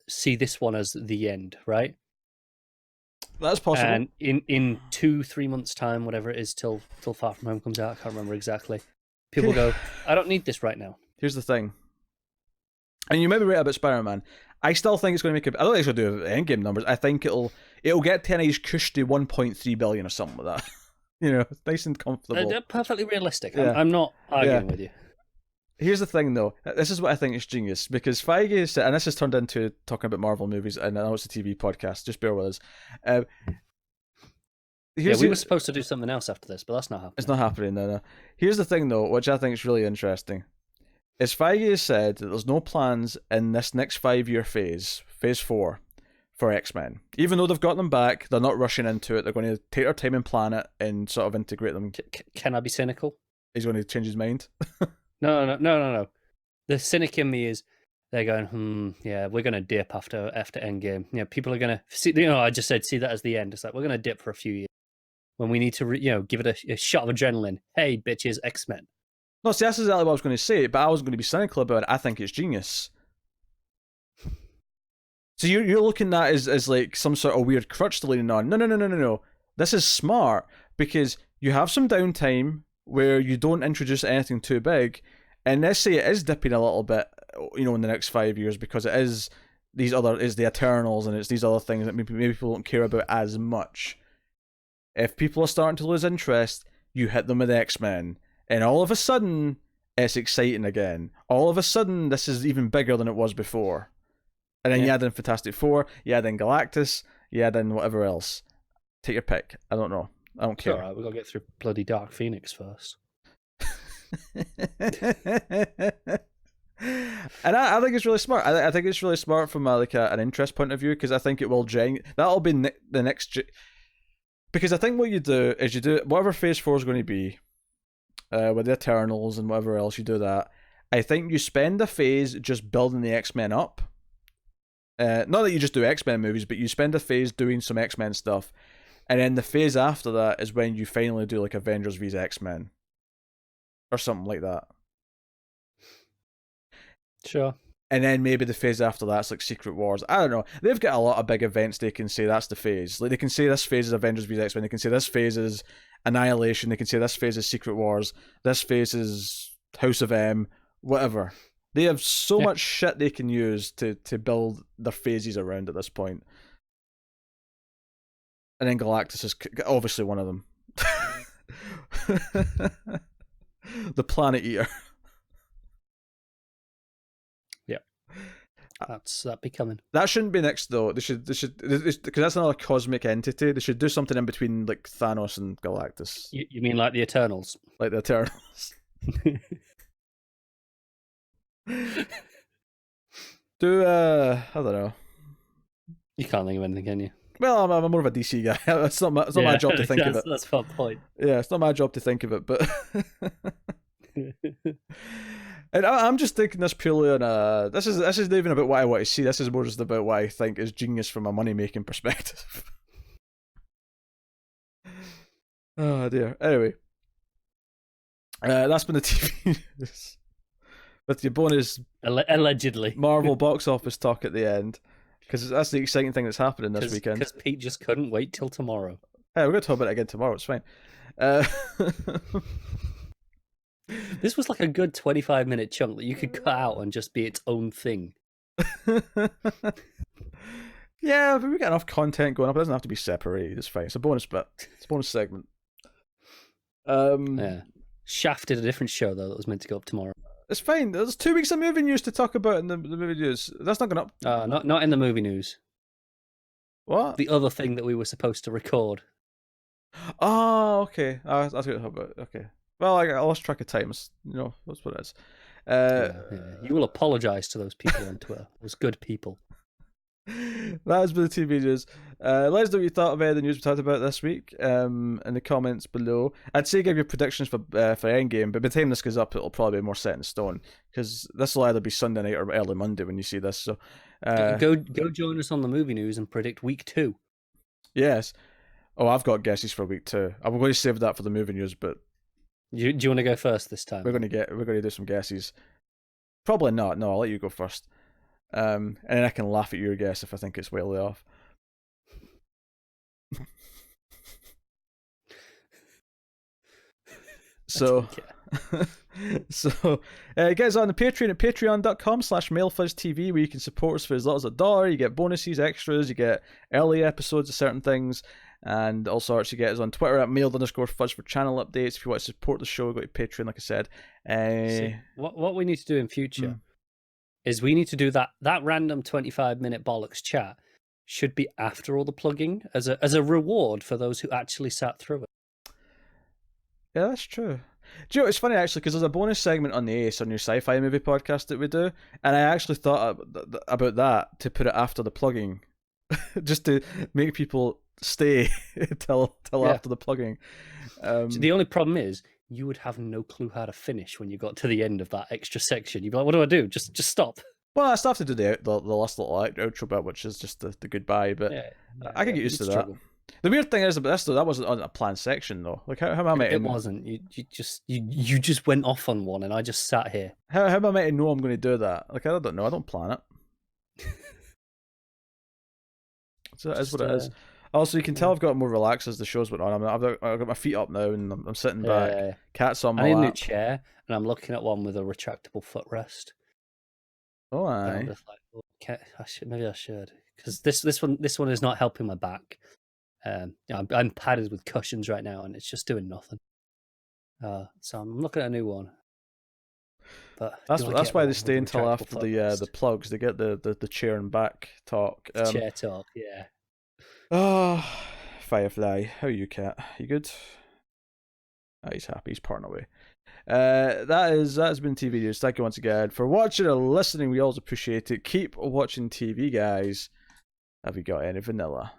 see this one as the end, right? That's possible. And in 2-3 months' time, whatever it is, till Far From Home comes out, I can't remember exactly. People go, I don't need this right now. Here's the thing, and you may be right about Spider-Man. I still think it's going to make I don't think it's going to do Endgame numbers. I think it'll get to a nice cushy 1.3 billion or something like that. Nice and comfortable. They're perfectly realistic. Yeah. I'm not arguing with you. Here's the thing, though. This is what I think is genius, because Feige said, and this has turned into talking about Marvel movies, and I know it's a TV podcast. Just bear with us. We were supposed to do something else after this, but that's not happening. It's not happening, no. Here's the thing, though, which I think is really interesting. Is Feige has said that there's no plans in this next 5-year phase 4, for X-Men. Even though they've got them back, they're not rushing into it. They're going to take their time and plan it and sort of integrate them. Can I be cynical? He's going to change his mind? No. The cynic in me is they're going, yeah, we're gonna dip after Endgame. People are gonna see. I just said see that as the end. It's like we're gonna dip for a few years when we need to, give it a shot of adrenaline. Hey, bitches, X-Men. No, see, that's exactly what I was going to say, but I wasn't going to be cynical about it. I think it's genius. So you're looking at it as like some sort of weird crutch to lean on. No. This is smart because you have some downtime where you don't introduce anything too big, and let's say it is dipping a little bit, in the next 5 years because it is the Eternals and it's these other things that maybe people don't care about as much. If people are starting to lose interest, you hit them with X-Men, and all of a sudden it's exciting again. All of a sudden this is even bigger than it was before. And then you add in Fantastic Four, you add in Galactus, you add in whatever else. Take your pick. I don't know. I don't care. All right, we've got to get through bloody Dark Phoenix first. And I think it's really smart. I think it's really smart from an interest point of view because I think it will that'll be the next. Because I think what you do is you do whatever Phase 4 is going to be, with the Eternals and whatever else you do that. I think you spend a phase just building the X-Men up. Not that you just do X-Men movies, but you spend a phase doing some X-Men stuff, and then the phase after that is when you finally do like Avengers vs X-Men, or something like that. Sure. And then maybe the phase after that's like Secret Wars. I don't know. They've got a lot of big events they can say that's the phase. Like they can say this phase is Avengers vs X-Men. They can say this phase is Annihilation. They can say this phase is Secret Wars. This phase is House of M. Whatever. They have so much shit they can use to build their phases around at this point. And then Galactus is obviously one of them. The Planet Eater. Yeah. That'd be coming. That shouldn't be next though. They should because that's another cosmic entity. They should do something in between like Thanos and Galactus. You mean like the Eternals? Like the Eternals. I don't know. You can't think of anything, can you? Well, I'm more of a DC guy. It's not my job to think of it. That's a fair point. Yeah, it's not my job to think of it, but and I'm just thinking this purely on this is not even about what I want to see. This is more just about what I think is genius from a money making perspective. Oh dear. Anyway, that's been the TV news. With your bonus allegedly Marvel box office talk at the end, because that's the exciting thing that's happening this weekend. Because Pete just couldn't wait till tomorrow. Hey, we're going to talk about it again tomorrow. It's fine. This was like a good 25-minute chunk that you could cut out and just be its own thing. Yeah, but we got enough content going up. It doesn't have to be separated. It's fine. It's a bonus bit. It's a bonus segment. Yeah. Shaft did a different show though that was meant to go up tomorrow. It's fine. There's 2 weeks of movie news to talk about in the movie news. That's not going up. Not in the movie news. What? The other thing that we were supposed to record. Oh, okay. That's what to talk about. Okay. Well, I lost track of time. That's what it is. Yeah. You will apologise to those people on Twitter. Those good people. That has been the TV news. Let us know what you thought of the news we talked about this week in the comments below. I'd say give your predictions for Endgame, but by the time this goes up, it'll probably be more set in stone because this will either be Sunday night or early Monday when you see this. So go join us on the movie news and predict week 2. Yes. Oh, I've got guesses for week 2. I'm going to save that for the movie news, but do you want to go first this time? We're going to do some guesses. Probably not. No, I'll let you go first. And then I can laugh at your guess if I think it's way off. So get us on the Patreon at patreon.com/mailfuzztv where you can support us for as little as $1. You get bonuses, extras, you get early episodes of certain things, and all sorts. You get us on Twitter at mailed_fuzz for channel updates. If you want to support the show, go to Patreon, like I said. What we need to do in future is we need to do that random 25-minute bollocks chat should be after all the plugging as a reward for those who actually sat through it. Yeah, that's true. Do you know, it's funny actually because there's a bonus segment on the Ace, on your sci-fi movie podcast that we do, and I actually thought about that to put it after the plugging, just to make people stay till after the plugging. So the only problem is you would have no clue how to finish when you got to the end of that extra section. You'd be like, "What do I do? Just stop." Well, I still have to do the last little outro bit, which is just the goodbye, but Yeah, I can get used to that. struggle. The weird thing is about this though, that wasn't on a planned section though. Like how am I meant It wasn't. You just went off on one, and I just sat here. how am I meant to know I'm going to do that? Like I don't know. I don't plan it. So it is what it is. Also, you can tell I've got more relaxed as the show's went on. I've got my feet up now and I'm sitting back. Cat's on my I need lap. a new chair, and I'm looking at one with a retractable footrest. Oh, And aye. I'm just like, maybe I should, because this one is not helping my back. I'm padded with cushions right now, and it's just doing nothing. So I'm looking at a new one. But that's why they stay until after the plugs. They get the chair and back talk. Chair talk, yeah. Oh, Firefly, how are you, Cat? You good? Oh, he's happy. He's parting away. That has been TV News. Thank you once again for watching or listening. We always appreciate it. Keep watching TV, guys. Have you got any vanilla?